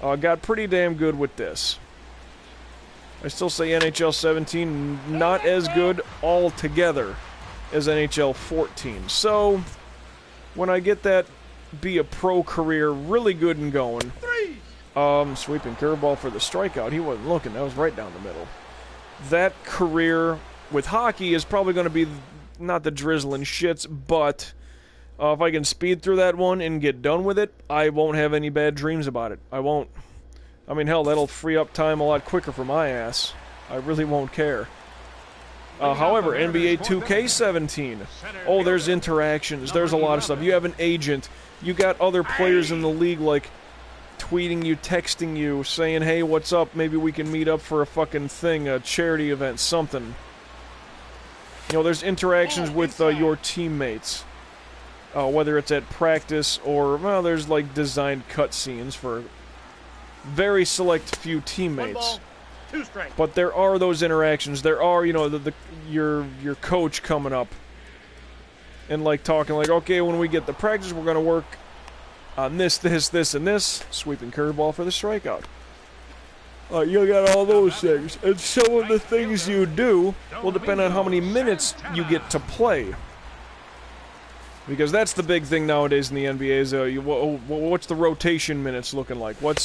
Got pretty damn good with this. I still say NHL 17 not as good altogether as NHL 14. So, when I get that be a pro career really good and going, sweeping curveball for the strikeout. He wasn't looking. That was right down the middle. That career with hockey is probably going to be not the drizzling shits, but if I can speed through that one and get done with it, I won't have any bad dreams about it. I won't. I mean, hell, that'll free up time a lot quicker for my ass. I really won't care. However, NBA 2K17. Oh, there's interactions. There's a lot of stuff. You have an agent. You got other players in the league, like, tweeting you, texting you, saying, hey, what's up? Maybe we can meet up for a fucking thing, a charity event, something. You know, there's interactions with your teammates. Whether it's at practice or, well, there's, like, designed cutscenes for very select few teammates. 2 strikes. But there are those interactions. There are, you know, your coach coming up and like talking like, okay, when we get to practice, we're gonna work on this, and this. Sweeping curveball for the strikeout. You got all those things, and some of the things you do will depend on how many minutes you get to play. Because that's the big thing nowadays in the NBA is what's the rotation minutes looking like? What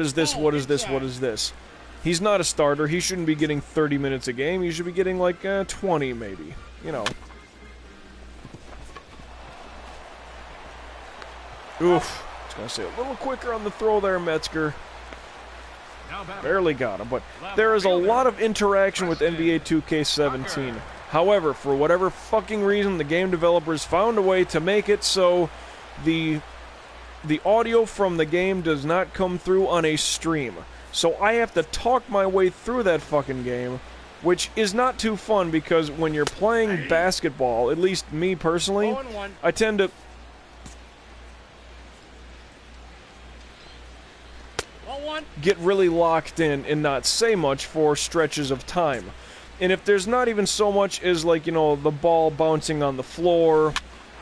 is this? What is this? What is this? He's not a starter. He shouldn't be getting 30 minutes a game. He should be getting like 20 maybe. You know. Oof. I was going to say a little quicker on the throw there, Metzger. Barely got him, but there is a lot of interaction with NBA 2K17. However, for whatever fucking reason, the game developers found a way to make it so the audio from the game does not come through on a stream. So I have to talk my way through that fucking game, which is not too fun because when you're playing basketball, at least me personally, I tend to... get really locked in and not say much for stretches of time. And if there's not even so much as, like, you know, the ball bouncing on the floor,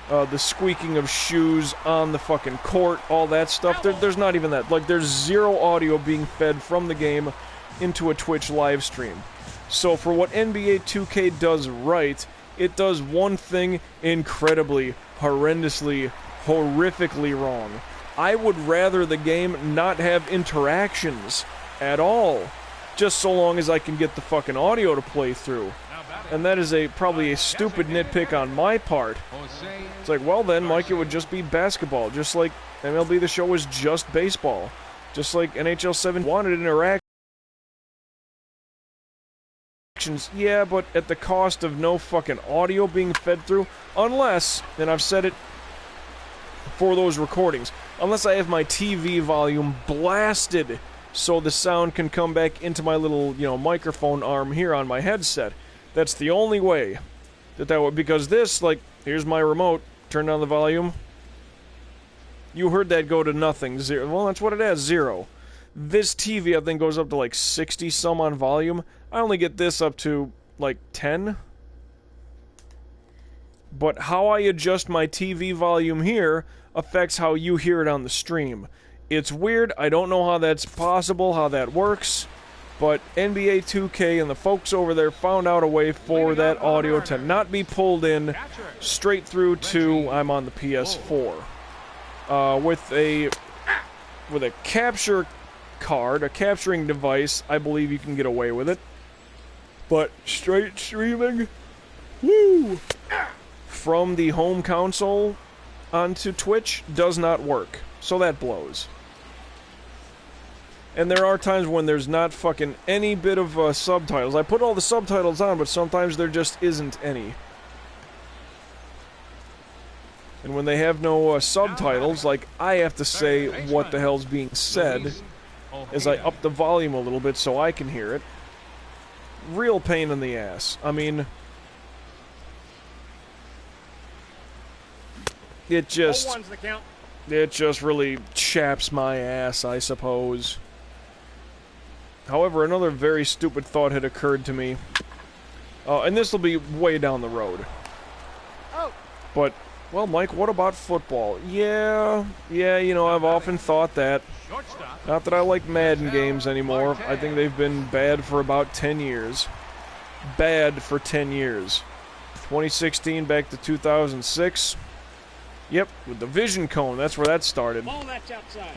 the squeaking of shoes on the fucking court, all that stuff, there's not even that. Like, there's zero audio being fed from the game into a Twitch live stream. So for what NBA 2K does right, it does one thing incredibly, horrendously, horrifically wrong. I would rather the game not have interactions at all. just so long as I can get the fucking audio to play through. And that is probably a stupid nitpick on my part. It's like, well then, Mike, it would just be basketball, just like MLB The Show is just baseball. Just like NHL 7 wanted interactions, yeah, but at the cost of no fucking audio being fed through, unless, and I've said it for those recordings, unless I have my TV volume blasted so the sound can come back into my little, microphone arm here on my headset. That's the only way that would, because this, like, here's my remote, turn down the volume. You heard that go to nothing, 0. Well, that's what it has, 0. This TV, I think, goes up to like 60 some on volume. I only get this up to like 10. But how I adjust my TV volume here affects how you hear it on the stream. It's weird, I don't know how that's possible, how that works. But NBA 2K and the folks over there found out a way for that audio to not be pulled in straight through to, I'm on the PS4. With a capture card, a capturing device, I believe you can get away with it. But straight streaming, woo, from the home console onto Twitch does not work. So that blows. And there are times when there's not fucking any bit of subtitles. I put all the subtitles on, but sometimes there just isn't any. And when they have no subtitles, like, I have to say what the hell's being said as I up the volume a little bit so I can hear it. Real pain in the ass. I mean, it just really chaps my ass, I suppose. However, another very stupid thought had occurred to me. And this will be way down the road. But, well, Mike, what about football? Yeah, I've often thought that. Not that I like Madden games anymore. I think they've been bad for about 10 years. Bad for 10 years. 2016 back to 2006. Yep, with the vision cone, that's where that started.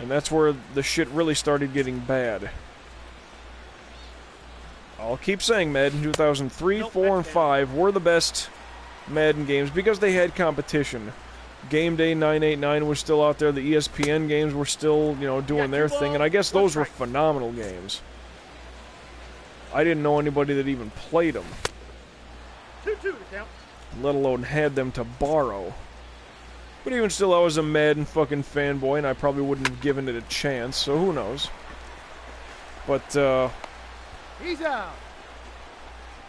And that's where the shit really started getting bad. I'll keep saying Madden 2003, 4, and 5 were the best Madden games because they had competition. Game Day 989 was still out there. The ESPN games were still, doing their thing. And I guess those were phenomenal games. I didn't know anybody that even played them. Let alone had them to borrow. But even still, I was a Madden fucking fanboy, and I probably wouldn't have given it a chance, so who knows. But, He's out.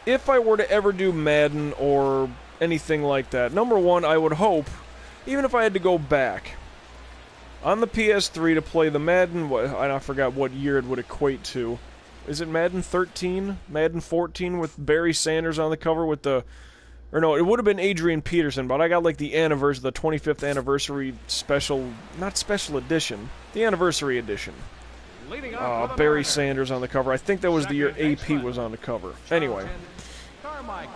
If I were to ever do Madden or anything like that, number one, I would hope, even if I had to go back on the PS3 to play the Madden, I forgot what year it would equate to. Is it Madden 13? Madden 14 with Barry Sanders on the cover with the... Or no, it would have been Adrian Peterson, but I got like the 25th anniversary special... Not special edition. The anniversary edition. Barry Sanders on the cover. I think that was the year AP was on the cover. Anyway.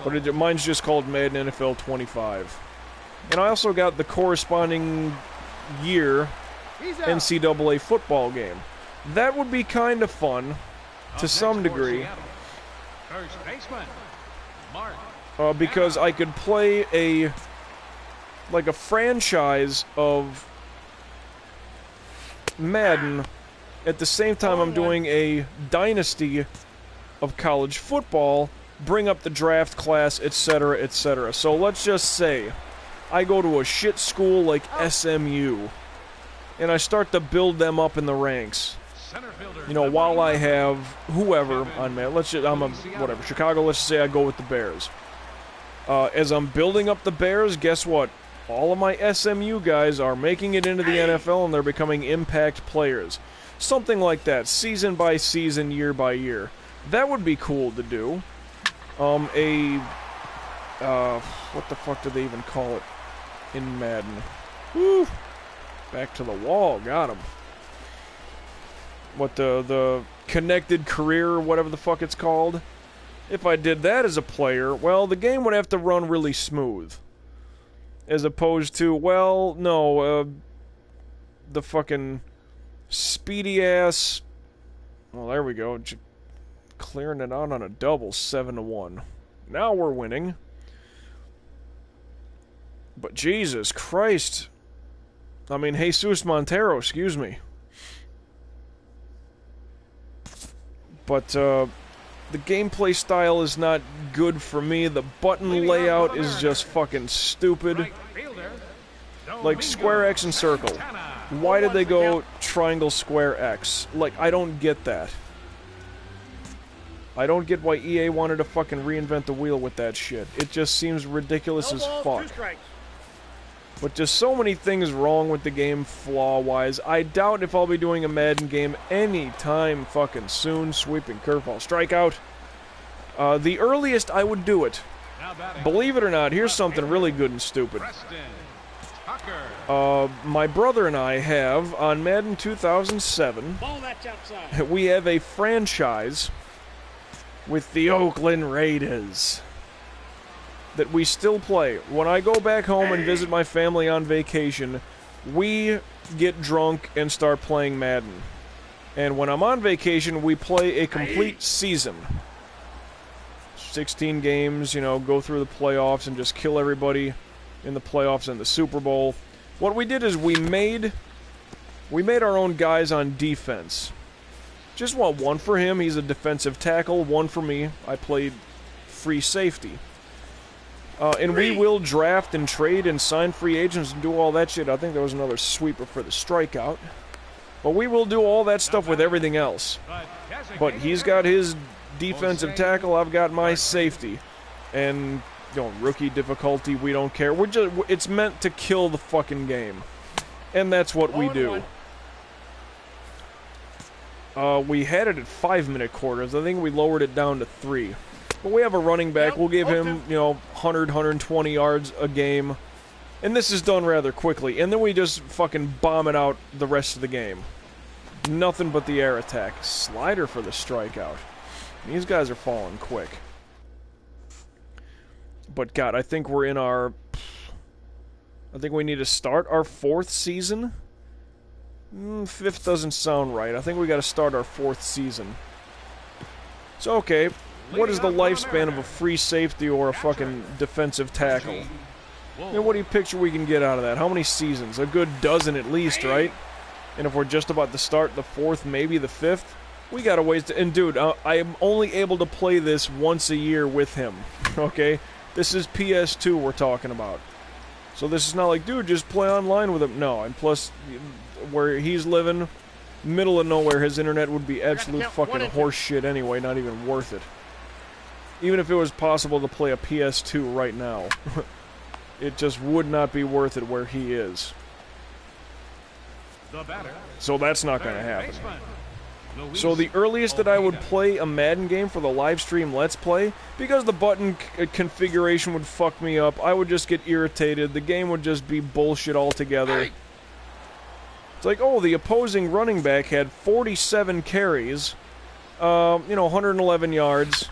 But mine's just called Madden NFL 25. And I also got the corresponding year NCAA football game. That would be kind of fun, to some degree. Because I could play a franchise of Madden at the same time I'm doing a dynasty of college football, bring up the draft class, etc., etc. So let's just say I go to a shit school like SMU, and I start to build them up in the ranks. While I have whoever on Madden, whatever, Chicago, let's just say I go with the Bears. As I'm building up the Bears, guess what? All of my SMU guys are making it into the NFL, and they're becoming impact players. Something like that, season by season, year by year. That would be cool to do. What the fuck do they even call it in Madden? Woo! Back to the wall, got him. What, the connected career, or whatever the fuck it's called? If I did that as a player, well, the game would have to run really smooth. As opposed to, well, no, the fucking speedy ass... Well, there we go. clearing it out on a double, 7-1. Now we're winning. But Jesus Christ. I mean, Jesus Montero, excuse me. But, the gameplay style is not good for me. The button layout is just fucking stupid. Like, square X and circle. Why did they go triangle, square, X? Like, I don't get that. I don't get why EA wanted to fucking reinvent the wheel with that shit. It just seems ridiculous as fuck. But just so many things wrong with the game flaw-wise. I doubt if I'll be doing a Madden game anytime fucking soon. Sweeping curveball strikeout. The earliest I would do it. Believe it or not, here's something really good and stupid. My brother and I have, on Madden 2007, we have a franchise with the Oakland Raiders that we still play. When I go back home and visit my family on vacation, we get drunk and start playing Madden. And when I'm on vacation, we play a complete season. 16 games, you know, go through the playoffs and just kill everybody in the playoffs and the Super Bowl. What we did is we made our own guys on defense. Just want one for him, he's a defensive tackle, one for me, I played free safety. And we will draft and trade and sign free agents and do all that shit. I think there was another sweeper for the strikeout. But we will do all that stuff with everything else. But he's got his defensive tackle, I've got my safety. And, you know, rookie difficulty, we don't care. It's meant to kill the fucking game. And that's what we do. We had it at 5-minute quarters. I think we lowered it down to 3. But we have a running back. We'll give him, you know, 100, 120 yards a game. And this is done rather quickly. And then we just fucking bomb it out the rest of the game. Nothing but the air attack. Slider for the strikeout. These guys are falling quick. But God, I think we're in our... I think we need to start our 4th season. 5th doesn't sound right. I think we got to start our 4th season. So, okay. What is the lifespan of a free safety or a fucking defensive tackle? And what do you picture we can get out of that? How many seasons? A good dozen at least, right? And if we're just about to start the 4th, maybe the 5th, we got a ways to... And dude, I am only able to play this once a year with him, okay? This is PS2 we're talking about. So this is not like, dude, just play online with him. No, and plus, where he's living, middle of nowhere, his internet would be absolute fucking horse shit anyway, not even worth it. Even if it was possible to play a PS2 right now, it just would not be worth it where he is. So that's not going to happen. So the earliest that I would play a Madden game for the live stream Let's Play, because the button configuration would fuck me up, I would just get irritated, the game would just be bullshit altogether. It's like, oh, the opposing running back had 47 carries, you know, 111 yards,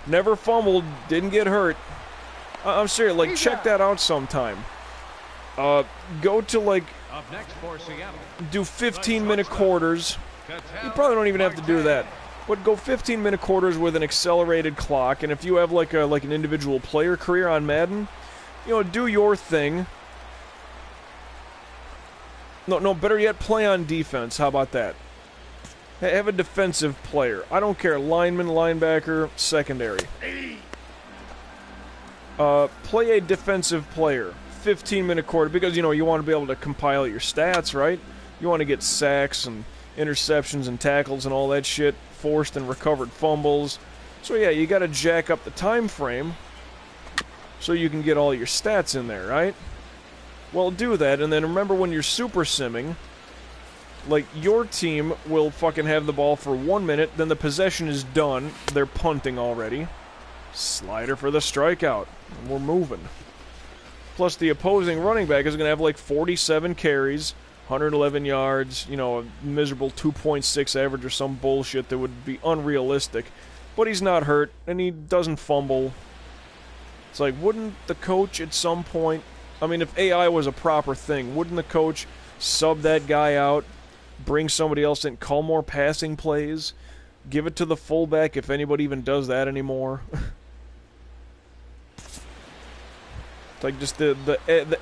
never fumbled, didn't get hurt. I'm serious, like, check that out sometime. Go to, like, do 15-minute quarters. You probably don't even have to do that. But go 15-minute quarters with an accelerated clock, and if you have, like, an individual player career on Madden, you know, do your thing. No, better yet, play on defense. How about that? Have a defensive player. I don't care. Lineman, linebacker, secondary. Play a defensive player. 15-minute quarter, because, you know, you want to be able to compile your stats, right? You want to get sacks and interceptions and tackles and all that shit, forced and recovered fumbles. So yeah, you got to jack up the time frame so you can get all your stats in there, right? Well, do that, and then remember when you're super simming, like, your team will fucking have the ball for 1 minute, then the possession is done, they're punting already. Slider for the strikeout, and we're moving. Plus, the opposing running back is going to have like 47 carries, 111 yards, you know, a miserable 2.6 average or some bullshit that would be unrealistic. But he's not hurt, and he doesn't fumble. It's like, wouldn't the coach at some point... I mean, if AI was a proper thing, wouldn't the coach sub that guy out, bring somebody else in, call more passing plays? Give it to the fullback if anybody even does that anymore. Like, just the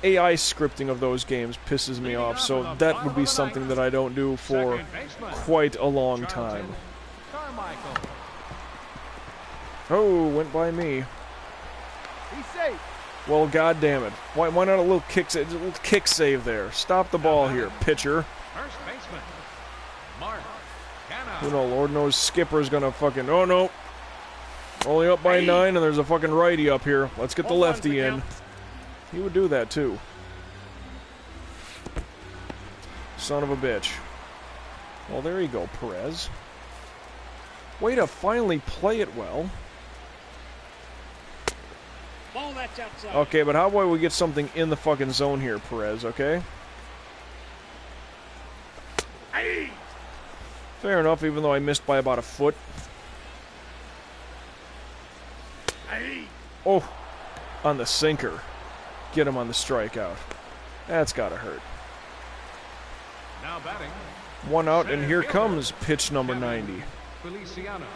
AI scripting of those games pisses me off, so that would be something that I don't do for quite a long time. Oh, went by me. He's safe. Well, god damn it. Why not a little kick save there? Stop the ball here, pitcher. First baseman, Mark Canna. You know, Lord knows Skipper's gonna fucking... Oh, no. Only up by 9, and there's a fucking righty up here. Let's get the lefty in. He would do that, too. Son of a bitch. Well, there you go, Perez. Way to finally play it well. Ball that's outside. Okay, but how about we get something in the fucking zone here, Perez, okay? Hey! Fair enough, even though I missed by about a foot. Hey! Oh, on the sinker. Get him on the strikeout. That's gotta hurt. Now batting. 1 out, and here comes pitch number 90. Feliciano.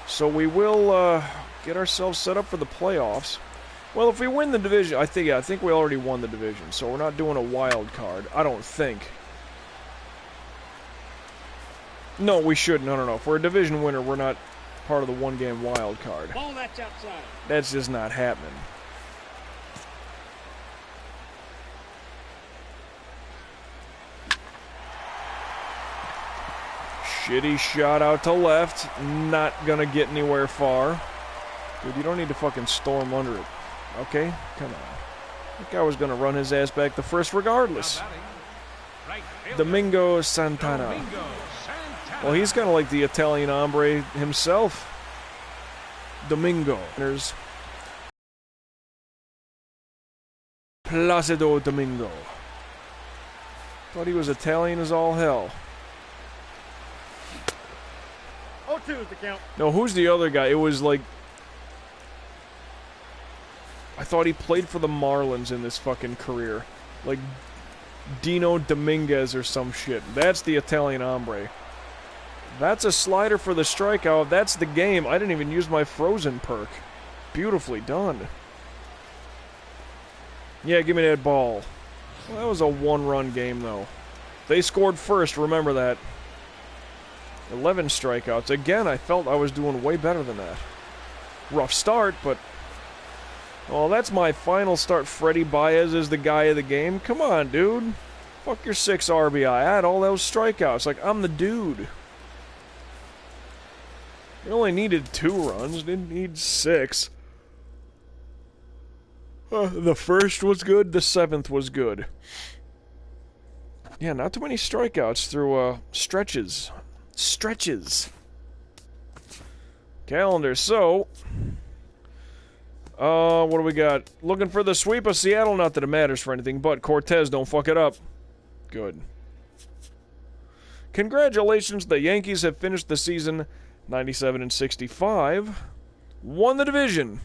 So we will get ourselves set up for the playoffs. Well, if we win the division, I think we already won the division, so we're not doing a wild card. I don't think. No, we should. No. If we're a division winner, we're not part of the one-game wild card. Ball that's outside. That's just not happening. Shitty shot out to left. Not gonna get anywhere far. Dude, you don't need to fucking storm under it. Okay? Come on. That guy was gonna run his ass back to first regardless. Now batting. Right fielder, Domingo Santana. Domingo Santana. Well, he's kind of like the Italian hombre himself. Domingo. There's Placido Domingo. Thought he was Italian as all hell. 0-2 is the count. No, who's the other guy? It was like... I thought he played for the Marlins in this fucking career. Like Dino Dominguez or some shit. That's the Italian hombre. That's a slider for the strikeout. That's the game. I didn't even use my frozen perk. Beautifully done. Yeah, give me that ball. Well, that was a one-run game, though. They scored first, remember that. 11 strikeouts. Again, I felt I was doing way better than that. Rough start, but... Well, that's my final start. Freddie Baez is the guy of the game. Come on, dude. Fuck your 6 RBI. I had all those strikeouts. Like, I'm the dude. You only needed 2 runs. Didn't need 6. The first was good. The 7th was good. Yeah, not too many strikeouts through stretches. Stretches. Calendar. So, what do we got? Looking for the sweep of Seattle. Not that it matters for anything, but Cortez, don't fuck it up. Good. Congratulations, the Yankees have finished the season 97-65. Won the division.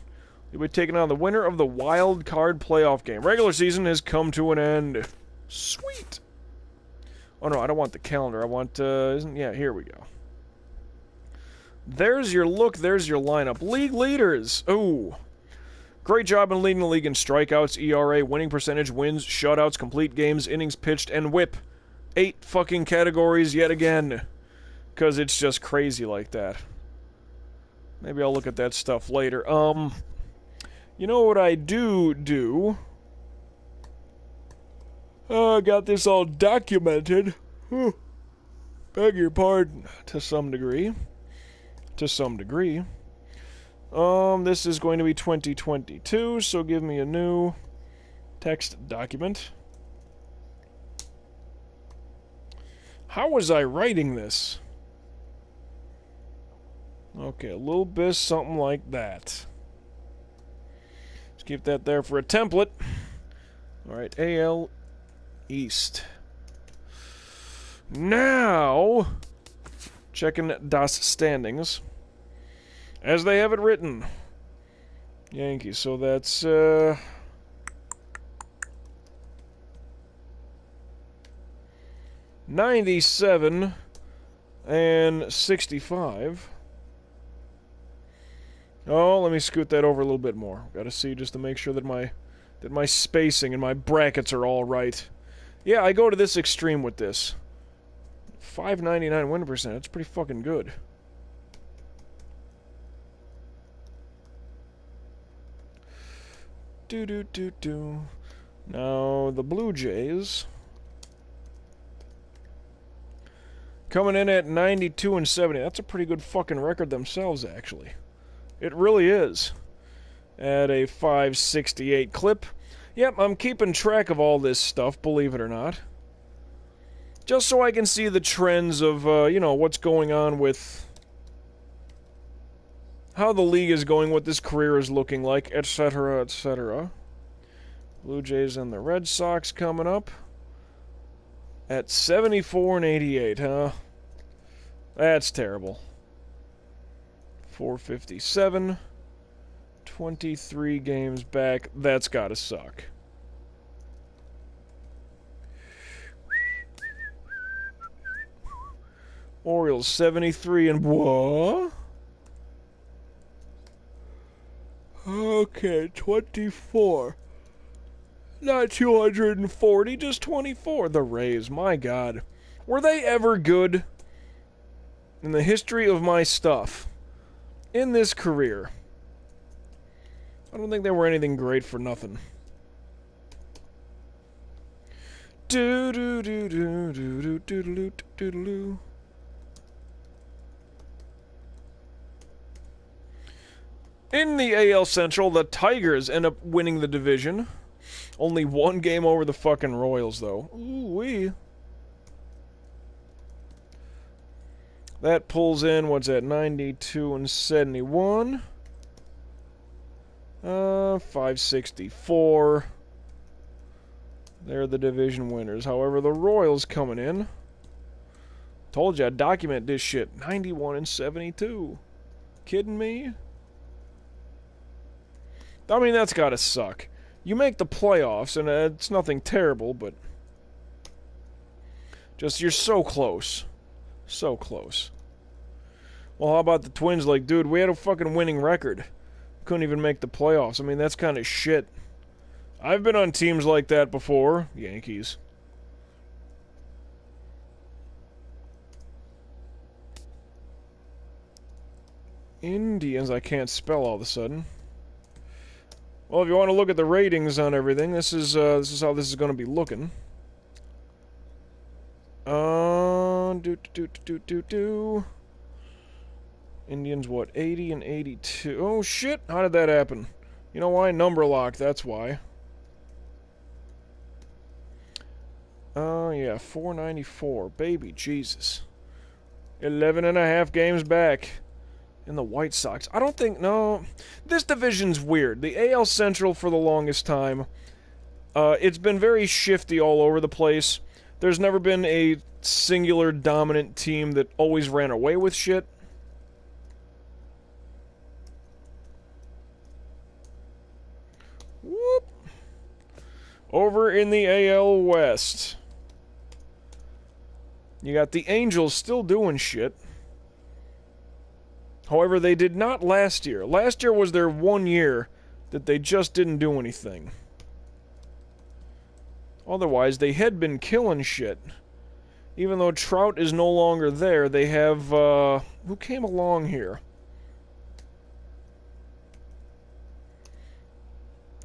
You'll be taking on the winner of the wild card playoff game. Regular season has come to an end. Sweet. Oh no, I don't want the calendar. I want, yeah, here we go. There's your look. There's your lineup. League leaders. Ooh. Great job in leading the league in strikeouts, ERA, winning percentage, wins, shutouts, complete games, innings pitched, and whip. 8 fucking categories yet again. Because it's just crazy like that. Maybe I'll look at that stuff later. You know what I do? I got this all documented. Beg your pardon. To some degree. This is going to be 2022, so give me a new text document. How was I writing this? Okay, a little bit something like that. Let's keep that there for a template. Alright, AL East. Now, checking das standings. As they have it written. Yankees, so that's, 97 And 65. Oh, let me scoot that over a little bit more. Gotta see just to make sure that my spacing and my brackets are all right. Yeah, I go to this extreme with this. 599 win percent. That's pretty fucking good. Do. Now, the Blue Jays coming in at 92 and 70. That's a pretty good fucking record themselves, actually. It really is. At a 568 clip. Yep, I'm keeping track of all this stuff, believe it or not. Just so I can see the trends of, you know, what's going on with how the league is going, what this career is looking like, etc., etc. Blue Jays and the Red Sox coming up at 74 and 88, huh? That's terrible. 457, 23 games back. That's gotta suck. Orioles 73 and what? Okay, 24. Not 240, just 24. The Rays, my God. Were they ever good in the history of my stuff? In this career? I don't think they were anything great for nothing. Do do do do do do do do do do. In the AL Central, the Tigers end up winning the division. Only one game over the fucking Royals, though. Ooh-wee. That pulls in, what's that, 92 and 71. 564. They're the division winners. However, the Royals coming in. Told you I'd document this shit. 91 and 72. Kidding me? I mean, that's gotta suck. You make the playoffs, and it's nothing terrible, but just, you're so close. So close. Well, how about the Twins? Like, dude, we had a fucking winning record. Couldn't even make the playoffs. I mean, that's kind of shit. I've been on teams like that before. Yankees. Indians, I can't spell all of a sudden. Well, if you want to look at the ratings on everything, this is how this is going to be looking. Indians, what, 80 and 82? Oh, shit! How did that happen? You know why? Number lock, that's why. Oh, yeah, 494. Baby Jesus. 11 and a half games back. In the White Sox. I don't think... No. This division's weird. The AL Central, for the longest time, it's been very shifty all over the place. There's never been a singular dominant team that always ran away with shit. Whoop. Over in the AL West, you got the Angels still doing shit. However, they did not last year. Last year was their 1 year that they just didn't do anything. Otherwise, they had been killing shit. Even though Trout is no longer there, they have, who came along here?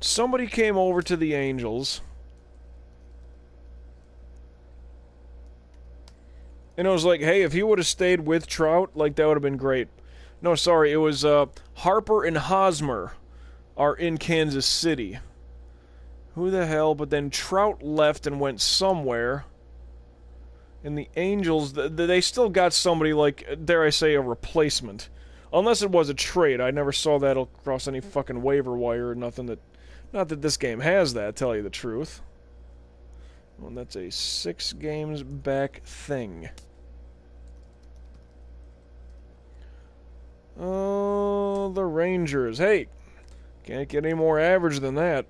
Somebody came over to the Angels. And it was like, hey, if he would have stayed with Trout, like, that would have been great. No, sorry, it was Harper and Hosmer are in Kansas City. Who the hell? But then Trout left and went somewhere. And the Angels, they still got somebody like, dare I say, a replacement. Unless it was a trade. I never saw that across any fucking waiver wire or nothing that... Not that this game has that, tell you the truth. Well, that's a 6 games back thing. Oh, the Rangers. Hey, can't get any more average than that.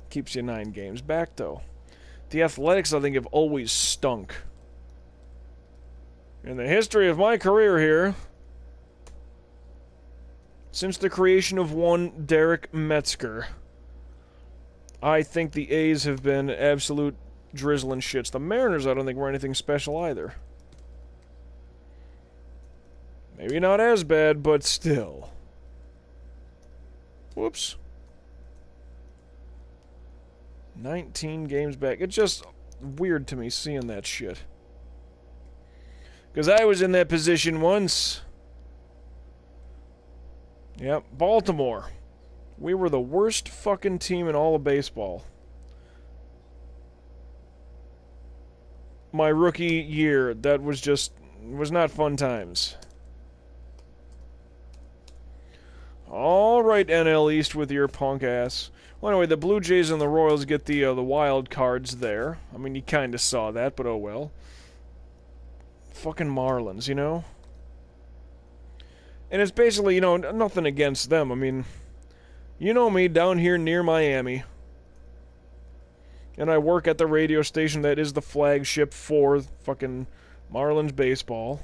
Keeps you 9 games back, though. The Athletics, I think, have always stunk. In the history of my career here, since the creation of one Derek Metzger, I think the A's have been absolute drizzling shits. The Mariners, I don't think, were anything special either. Maybe not as bad, but still. Whoops. 19 games back. It's just weird to me seeing that shit. Because I was in that position once. Yep, Baltimore. We were the worst fucking team in all of baseball. My rookie year, that was not fun times. Alright, NL East with your punk ass. Well, anyway, the Blue Jays and the Royals get the wild cards there. I mean, you kind of saw that, but oh well. Fucking Marlins, you know? And it's basically, you know, nothing against them. I mean, you know me, down here near Miami. And I work at the radio station that is the flagship for fucking Marlins baseball.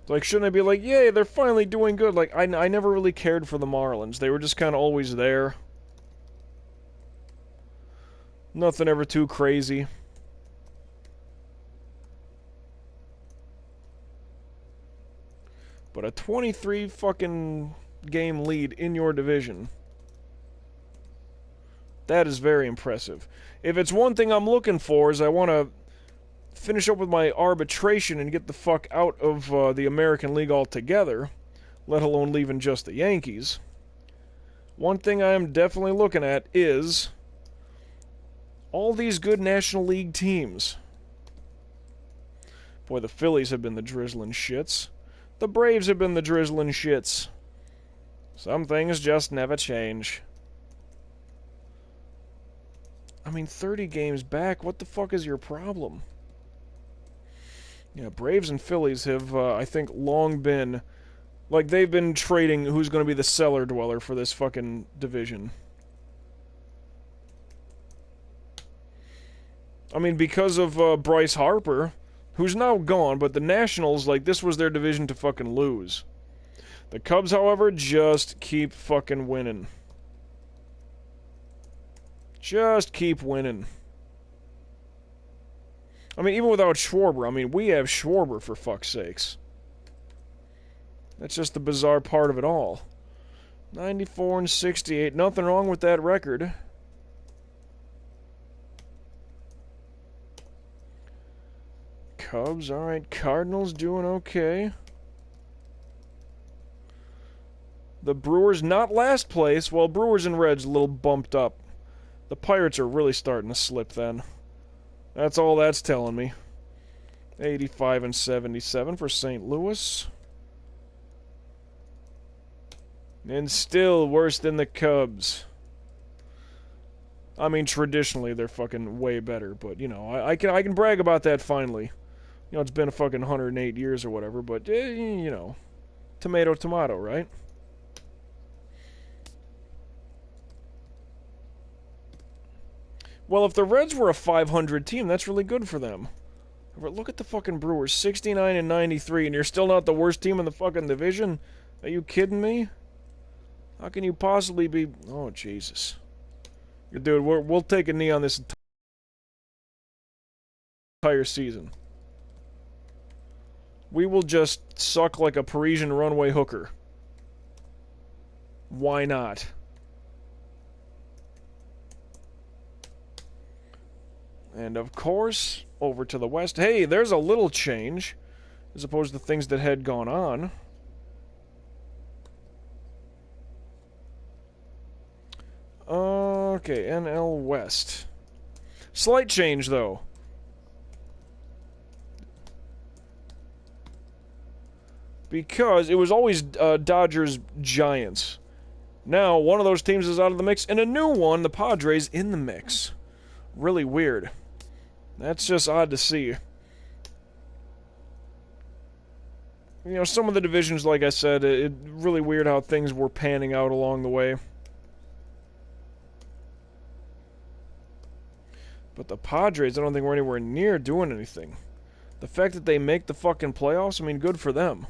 Like, shouldn't I be like, yay, they're finally doing good? Like, I never really cared for the Marlins. They were just kind of always there. Nothing ever too crazy. But a 23 fucking game lead in your division. That is very impressive. If it's one thing I'm looking for is I want to finish up with my arbitration and get the fuck out of the American League altogether, let alone leaving just the Yankees. One thing I am definitely looking at is all these good National League teams. Boy, the Phillies have been the drizzling shits. The Braves have been the drizzling shits. Some things just never change. I mean, 30 games back, what the fuck is your problem? Yeah, Braves and Phillies have, I think, long been... Like, they've been trading who's going to be the cellar dweller for this fucking division. I mean, because of Bryce Harper, who's now gone, but the Nationals, like, this was their division to fucking lose. The Cubs, however, just keep fucking winning. Just keep winning. I mean, even without Schwarber, I mean, we have Schwarber, for fuck's sakes. That's just the bizarre part of it all. 94 and 68, nothing wrong with that record. Cubs, alright, Cardinals doing okay. The Brewers not last place, well, Brewers and Reds a little bumped up. The Pirates are really starting to slip then. That's all that's telling me. 85 and 77 for St. Louis. And still worse than the Cubs. I mean, traditionally they're fucking way better, but you know, I can brag about that finally. You know, it's been a fucking 108 years or whatever, but you know, tomato, tomato, right? Well, if the Reds were a 500 team, that's really good for them. But look at the fucking Brewers, 69 and 93, and you're still not the worst team in the fucking division? Are you kidding me? How can you possibly be... Oh, Jesus. Dude, we'll take a knee on this entire season. We will just suck like a Parisian runway hooker. Why not? And of course, over to the west. Hey, there's a little change, as opposed to things that had gone on. Okay, NL West. Slight change, though. Because it was always Dodgers-Giants. Now, one of those teams is out of the mix, and a new one, the Padres, in the mix. Really weird. That's just odd to see. You know, some of the divisions, like I said, it really weird how things were panning out along the way. But the Padres, I don't think we're anywhere near doing anything. The fact that they make the fucking playoffs, I mean, good for them.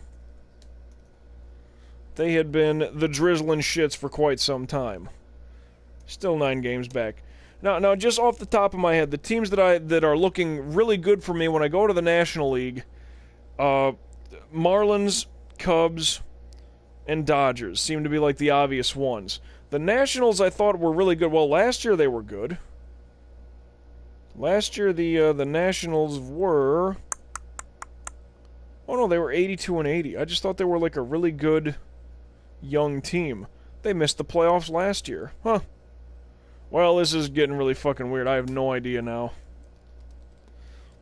They had been the drizzling shits for quite some time. Still 9 games back. Now, just off the top of my head, the teams that are looking really good for me when I go to the National League, Marlins, Cubs, and Dodgers seem to be like the obvious ones. The Nationals I thought were really good. Well, last year they were good. Last year the Nationals were... Oh no, they were 82-80. I just thought they were like a really good young team. They missed the playoffs last year. Huh. Well, this is getting really fucking weird. I have no idea now.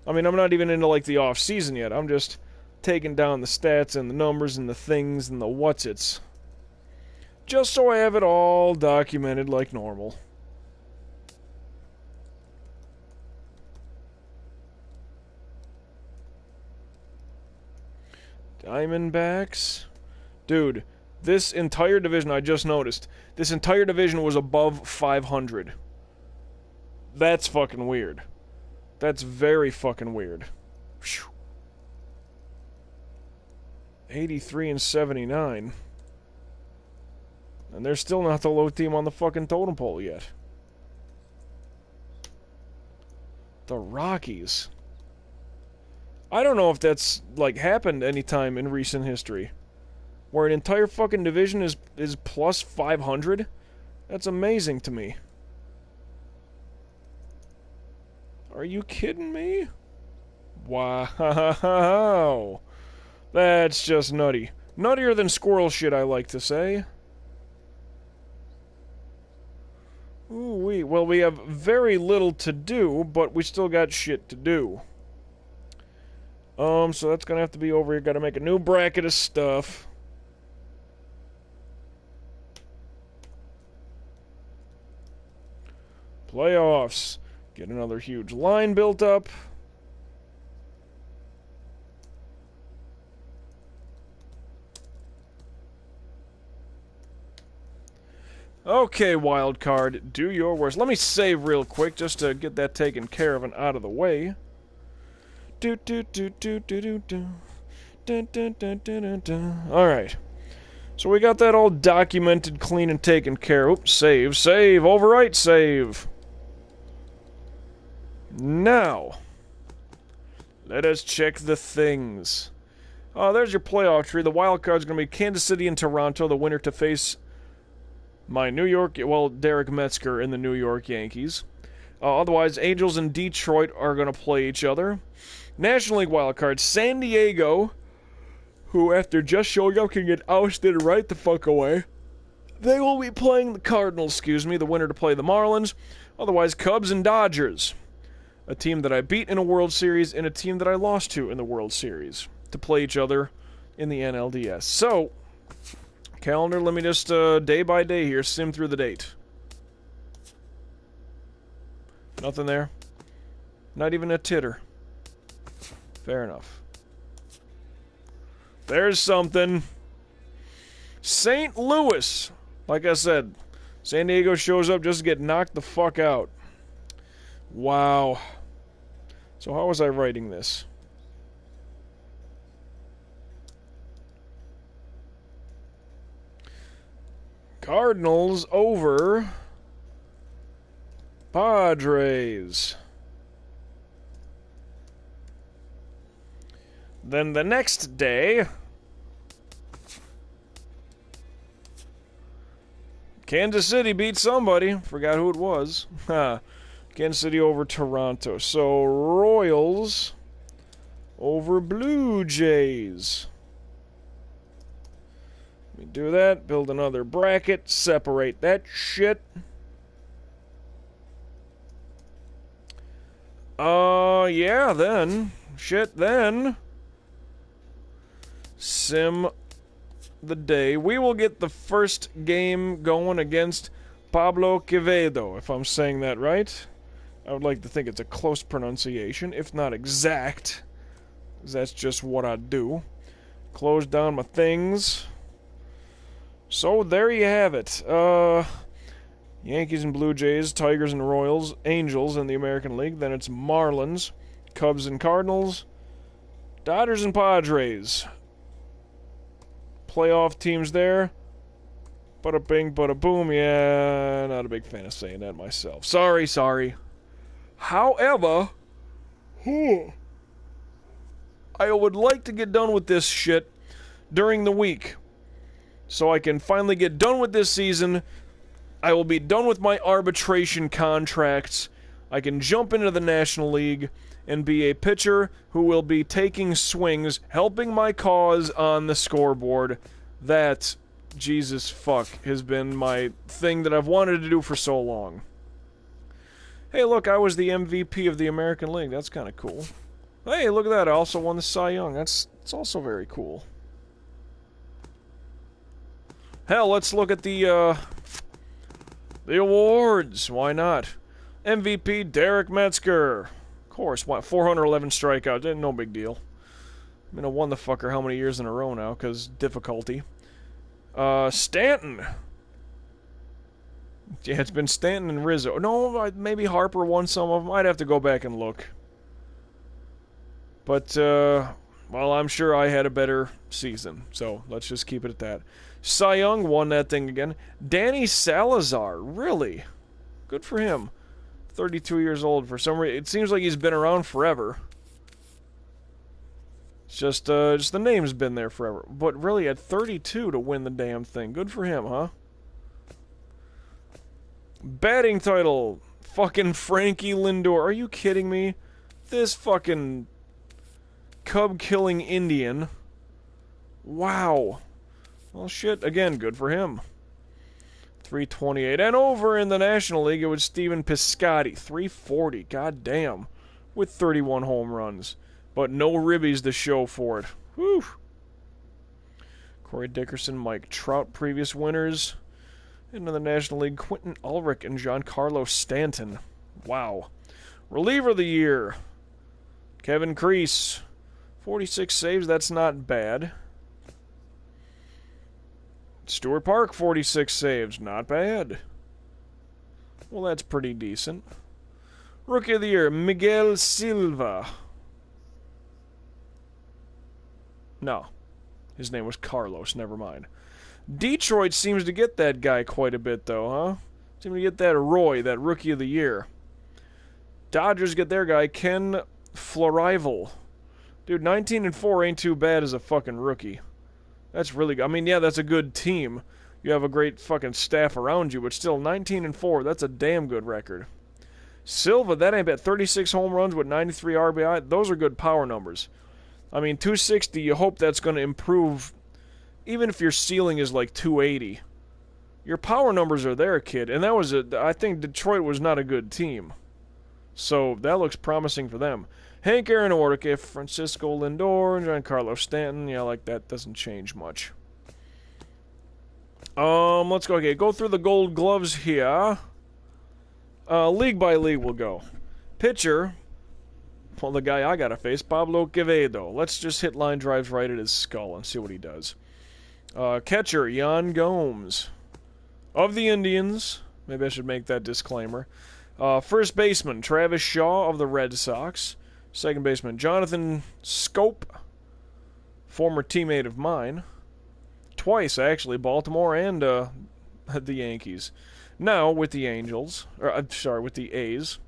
I mean, I'm not even into like the off season yet. I'm just taking down the stats and the numbers and the things and the what's-its. Just so I have it all documented like normal. Diamondbacks. Dude, this entire division, I just noticed, this entire division was above 500. That's fucking weird. That's very fucking weird. Whew. 83 and 79. And they're still not the low team on the fucking totem pole yet. The Rockies. I don't know if that's, like, happened anytime in recent history. Where an entire fucking division is plus 500? That's amazing to me. Are you kidding me? Wow. That's just nutty. Nuttier than squirrel shit, I like to say. Ooh-wee. Well, we have very little to do, but we still got shit to do. So that's gonna have to be over here. Gotta make a new bracket of stuff. Playoffs. Get another huge line built up. Okay, wild card, do your worst. Let me save real quick just to get that taken care of and out of the way. Alright. So we got that all documented, clean, and taken care of. Oops, save, overwrite, save. Now, let us check the things. There's your playoff tree. The wild card's going to be Kansas City and Toronto, the winner to face my New York, well, Derek Metzger in the New York Yankees. Otherwise, Angels and Detroit are going to play each other. National League wildcard, San Diego, who after just showing up can get ousted right the fuck away. They will be playing the Cardinals, the winner to play the Marlins. Otherwise, Cubs and Dodgers, a team that I beat in a World Series and a team that I lost to in the World Series, to play each other in the NLDS. So, calendar, let me just day by day here sim through the date. Nothing there. Not even a titter. Fair enough. There's something. St. Louis. Like I said, San Diego shows up just to get knocked the fuck out. Wow. So how was I writing this? Cardinals over Padres. Then the next day, Kansas City beat somebody. Forgot who it was. Kansas City over Toronto. So, Royals over Blue Jays. Let me do that. Build another bracket. Separate that shit. Yeah, then. Shit, then. Sim the day. We will get the first game going against Pablo Quevedo, if I'm saying that right. I would like to think it's a close pronunciation, if not exact. 'Cause that's just what I do. Close down my things. So there you have it. Yankees and Blue Jays, Tigers and Royals, Angels in the American League. Then it's Marlins, Cubs and Cardinals, Dodgers and Padres. Playoff teams there. Bada bing, bada boom. Yeah, not a big fan of saying that myself. Sorry. However, I would like to get done with this shit during the week. So I can finally get done with this season. I will be done with my arbitration contracts. I can jump into the National League and be a pitcher who will be taking swings, helping my cause on the scoreboard. That, Jesus fuck, has been my thing that I've wanted to do for so long. Hey, look, I was the MVP of the American League. That's kind of cool. Hey, look at that. I also won the Cy Young. That's also very cool. Hell, let's look at the awards. Why not? MVP, Derek Metzger. Of course, what, 411 strikeouts. No big deal. I mean, I won the fucker how many years in a row now, because difficulty. Stanton. Yeah, it's been Stanton and Rizzo. No, maybe Harper won some of them. I'd have to go back and look. But, well, I'm sure I had a better season, so let's just keep it at that. Cy Young won that thing again. Danny Salazar, really? Good for him. 32 years old. For some reason, it seems like he's been around forever. It's just the name's been there forever. But really, at 32 to win the damn thing. Good for him, huh? Batting title. Fucking Frankie Lindor. Are you kidding me? This fucking Cub-killing Indian. Wow. Well, shit, again, good for him. 328. And over in the National League, it was Steven Piscotty. 340. God damn. With 31 home runs. But no ribbies to show for it. Whew. Corey Dickerson, Mike Trout, previous winners. Into the National League, Quentin Ulrich and Giancarlo Stanton. Wow. Reliever of the year. Kevin Kreese. 46 saves, that's not bad. Stuart Park, 46 saves. Not bad. Well, that's pretty decent. Rookie of the Year, Miguel Silva. No. His name was Carlos, never mind. Detroit seems to get that guy quite a bit, though, huh? Seem to get that Roy, that Rookie of the Year. Dodgers get their guy, Ken Florival. Dude, 19-4 ain't too bad as a fucking rookie. That's really good. I mean, yeah, that's a good team. You have a great fucking staff around you, but still, 19-4, that's a damn good record. Silva, that ain't bad. 36 home runs with 93 RBI. Those are good power numbers. I mean, 260, you hope that's going to improve. Even if your ceiling is like 280. Your power numbers are there, kid. And that was I think Detroit was not a good team. So, that looks promising for them. Hank Aaron Ortega, Francisco Lindor, Giancarlo Stanton. Yeah, like that doesn't change much. Let's go. Okay, go through the Gold Gloves here. League by league we'll go. Pitcher. Well, the guy I gotta face, Pablo Quevedo. Let's just hit line drives right at his skull and see what he does. Catcher, Yan Gomes. Of the Indians. Maybe I should make that disclaimer. First baseman, Travis Shaw of the Red Sox. Second baseman, Jonathan Scope, former teammate of mine. Twice, actually, Baltimore and the Yankees. Now with the Angels. With the A's.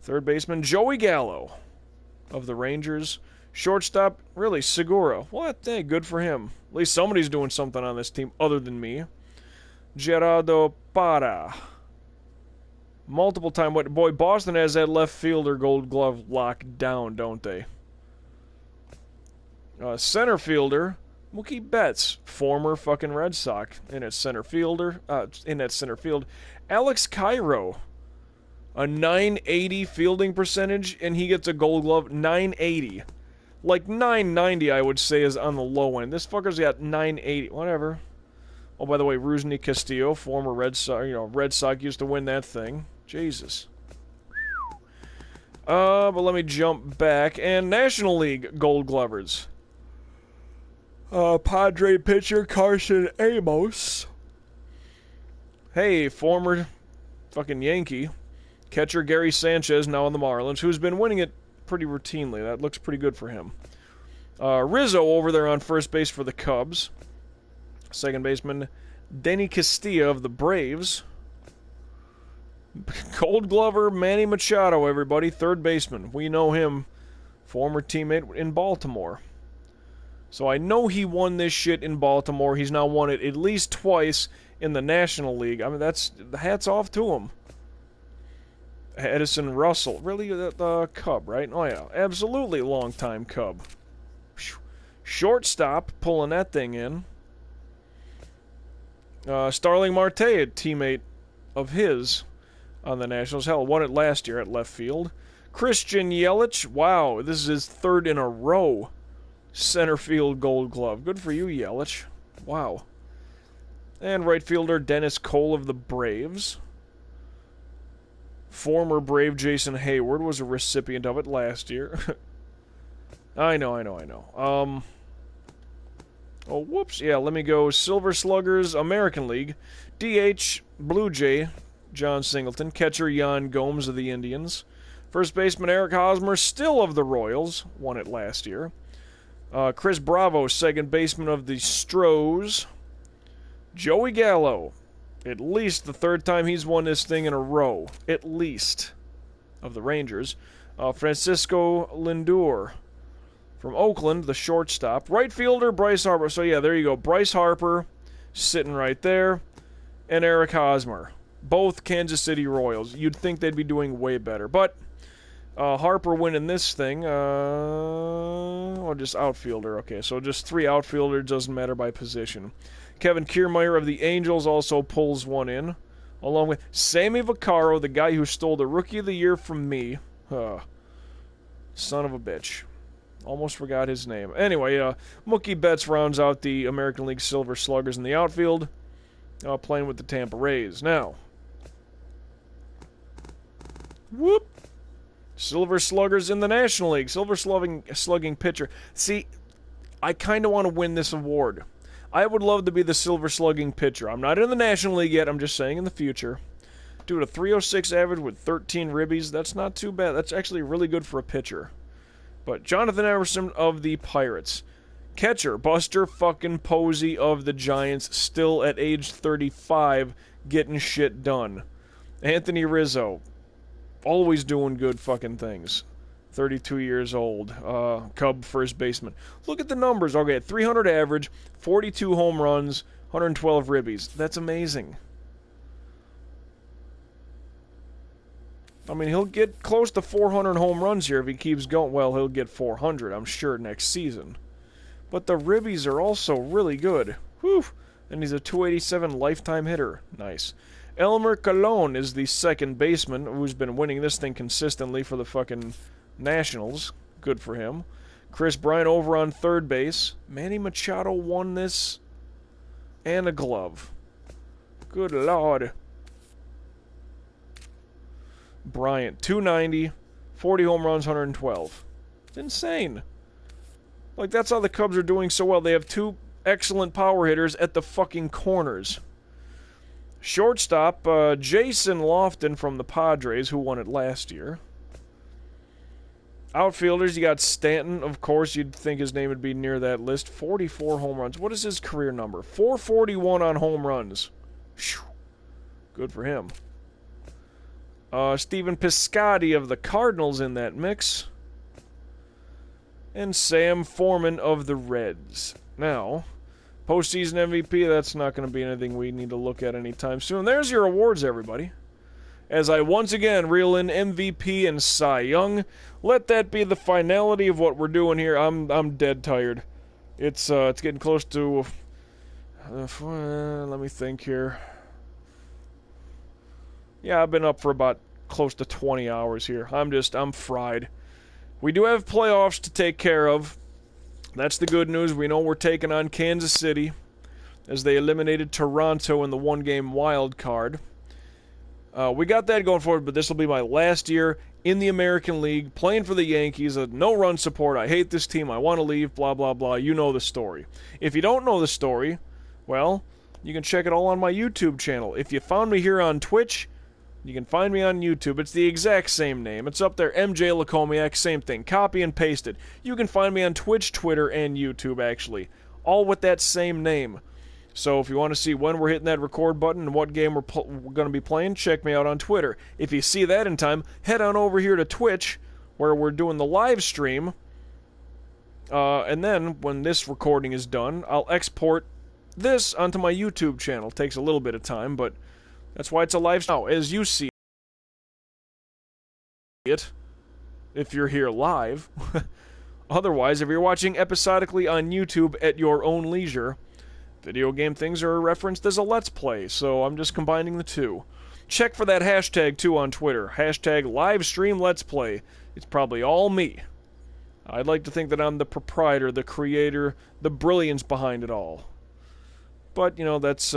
Third baseman, Joey Gallo of the Rangers. Shortstop, really, Segura. What? Hey, good for him. At least somebody's doing something on this team other than me. Gerardo Parra. Multiple time. Boy, Boston has that left fielder Gold Glove locked down, don't they? Center fielder, Mookie Betts, former fucking Red Sox, in at center fielder. In that center field, Alex Cairo, a 980 fielding percentage, and he gets a Gold Glove. 980, like 990, I would say is on the low end. This fucker's got 980. Whatever. Oh, by the way, Rusney Castillo, former Red Sox. Red Sox used to win that thing. Jesus. But let me jump back. And National League Gold Glovers. Padre pitcher Carson Amos. Hey, former fucking Yankee. Catcher Gary Sanchez, now on the Marlins, who's been winning it pretty routinely. That looks pretty good for him. Rizzo over there on first base for the Cubs. Second baseman, Denny Castilla of the Braves. Gold Glover, Manny Machado, everybody. Third baseman. We know him. Former teammate in Baltimore. So I know he won this shit in Baltimore. He's now won it at least twice in the National League. I mean, that's... hats off to him. Edison Russell. Really? The Cub, right? Oh, yeah. Absolutely long-time Cub. Shortstop, pulling that thing in. Starling Marte, a teammate of his on the Nationals. Hell, won it last year at left field. Christian Yelich. Wow, this is his third in a row. Center field Gold Glove. Good for you, Yelich. Wow. And right fielder Dennis Cole of the Braves. Former Brave Jason Hayward was a recipient of it last year. I know. Oh, whoops. Yeah, let me go. Silver Sluggers, American League. DH, Blue Jay, John Singleton. Catcher, Jan Gomes of the Indians. First baseman, Eric Hosmer, still of the Royals. Won it last year. Chris Bravo, second baseman of the Stros. Joey Gallo, at least the third time he's won this thing in a row. At least. Of the Rangers. Francisco Lindor from Oakland, the shortstop. Right fielder, Bryce Harper. So, yeah, there you go. Bryce Harper sitting right there. And Eric Hosmer. Both Kansas City Royals. You'd think they'd be doing way better. But Harper winning this thing. Or just outfielder. Okay, so just 3 outfielders. Doesn't matter by position. Kevin Kiermaier of the Angels also pulls one in. Along with Sammy Vaccaro, the guy who stole the Rookie of the Year from me. Son of a bitch. Almost forgot his name. Anyway, Mookie Betts rounds out the American League Silver Sluggers in the outfield. Playing with the Tampa Rays. Now. Whoop. Silver Sluggers in the National League. Silver slugging pitcher. See, I kind of want to win this award. I would love to be the silver slugging pitcher. I'm not in the National League yet. I'm just saying in the future. Dude, a 306 average with 13 ribbies. That's not too bad. That's actually really good for a pitcher. But Jonathan Everson of the Pirates. Catcher, Buster fucking Posey of the Giants. Still at age 35, getting shit done. Anthony Rizzo. Always doing good fucking things. 32 years old. Cub first baseman. Look at the numbers. Okay, 300 average, 42 home runs, 112 ribbies. That's amazing. I mean, he'll get close to 400 home runs here if he keeps going. Well, he'll get 400, I'm sure, next season. But the ribbies are also really good. Whew. And he's a 287 lifetime hitter. Nice. Elmer Colon is the second baseman who's been winning this thing consistently for the fucking Nationals. Good for him. Chris Bryant over on third base. Manny Machado won this and a glove. Good Lord. Bryant, 290, 40 home runs, 112. It's insane. Like, that's how the Cubs are doing so well. They have 2 excellent power hitters at the fucking corners. Shortstop, Jason Lofton from the Padres, who won it last year. Outfielders, you got Stanton. Of course, you'd think his name would be near that list. 44 home runs. What is his career number? 441 on home runs. Whew. Good for him. Stephen Piscotty of the Cardinals in that mix. And Sam Foreman of the Reds. Now, postseason MVP, that's not going to be anything we need to look at anytime soon. There's your awards, everybody. As I once again reel in MVP and Cy Young. Let that be the finality of what we're doing here. I'm dead tired. It's getting close to... let me think here. Yeah, I've been up for about close to 20 hours here. I'm fried. We do have playoffs to take care of. That's the good news. We know we're taking on Kansas City as they eliminated Toronto in the one-game wild card. We got that going forward, but this will be my last year in the American League, playing for the Yankees, no-run support. I hate this team. I want to leave, blah, blah, blah. You know the story. If you don't know the story, well, you can check it all on my YouTube channel. If you found me here on Twitch, You can find me on YouTube. It's the exact same name. It's up there, MJ Lacomiac, same thing. Copy and paste it. You can find me on Twitch, Twitter, and YouTube, actually. All with that same name. So if you want to see when we're hitting that record button and what game we're going to be playing, check me out on Twitter. If you see that in time, head on over here to Twitch, where we're doing the live stream. And then, when this recording is done, I'll export this onto my YouTube channel. It takes a little bit of time, but that's why it's a live stream. Now, as you see it, if you're here live. Otherwise, if you're watching episodically on YouTube at your own leisure, video game things are referenced as a Let's Play, so I'm just combining the two. Check for that hashtag, too, on Twitter. Hashtag LivestreamLet'sPlay. It's probably all me. I'd like to think that I'm the proprietor, the creator, the brilliance behind it all. But, you know, that's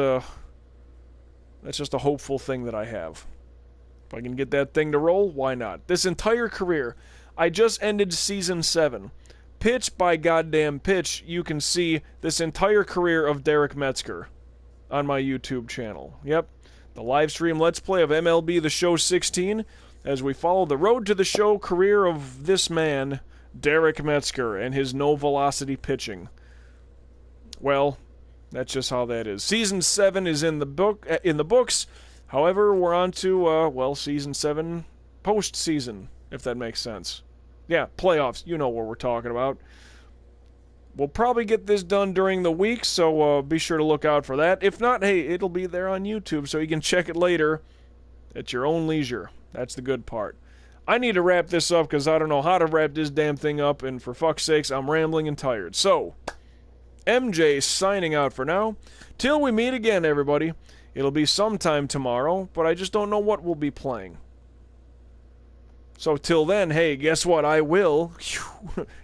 just a hopeful thing that I have. If I can get that thing to roll, why not? This entire career, I just ended Season 7. Pitch by goddamn pitch, you can see this entire career of Derek Metzger on my YouTube channel. Yep, the live stream Let's Play of MLB The Show 16, as we follow the road to the show career of this man, Derek Metzger, and his no-velocity pitching. Well, that's just how that is. Season 7 is in the books. However, we're on to, Season 7 postseason, if that makes sense. Yeah, playoffs. You know what we're talking about. We'll probably get this done during the week, so be sure to look out for that. If not, hey, it'll be there on YouTube, so you can check it later at your own leisure. That's the good part. I need to wrap this up because I don't know how to wrap this damn thing up, and for fuck's sakes, I'm rambling and tired. So, MJ signing out for now. Till we meet again, everybody. It'll be sometime tomorrow, but I just don't know what we'll be playing. So till then, hey, guess what? I will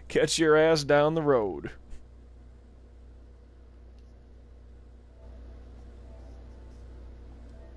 catch your ass down the road.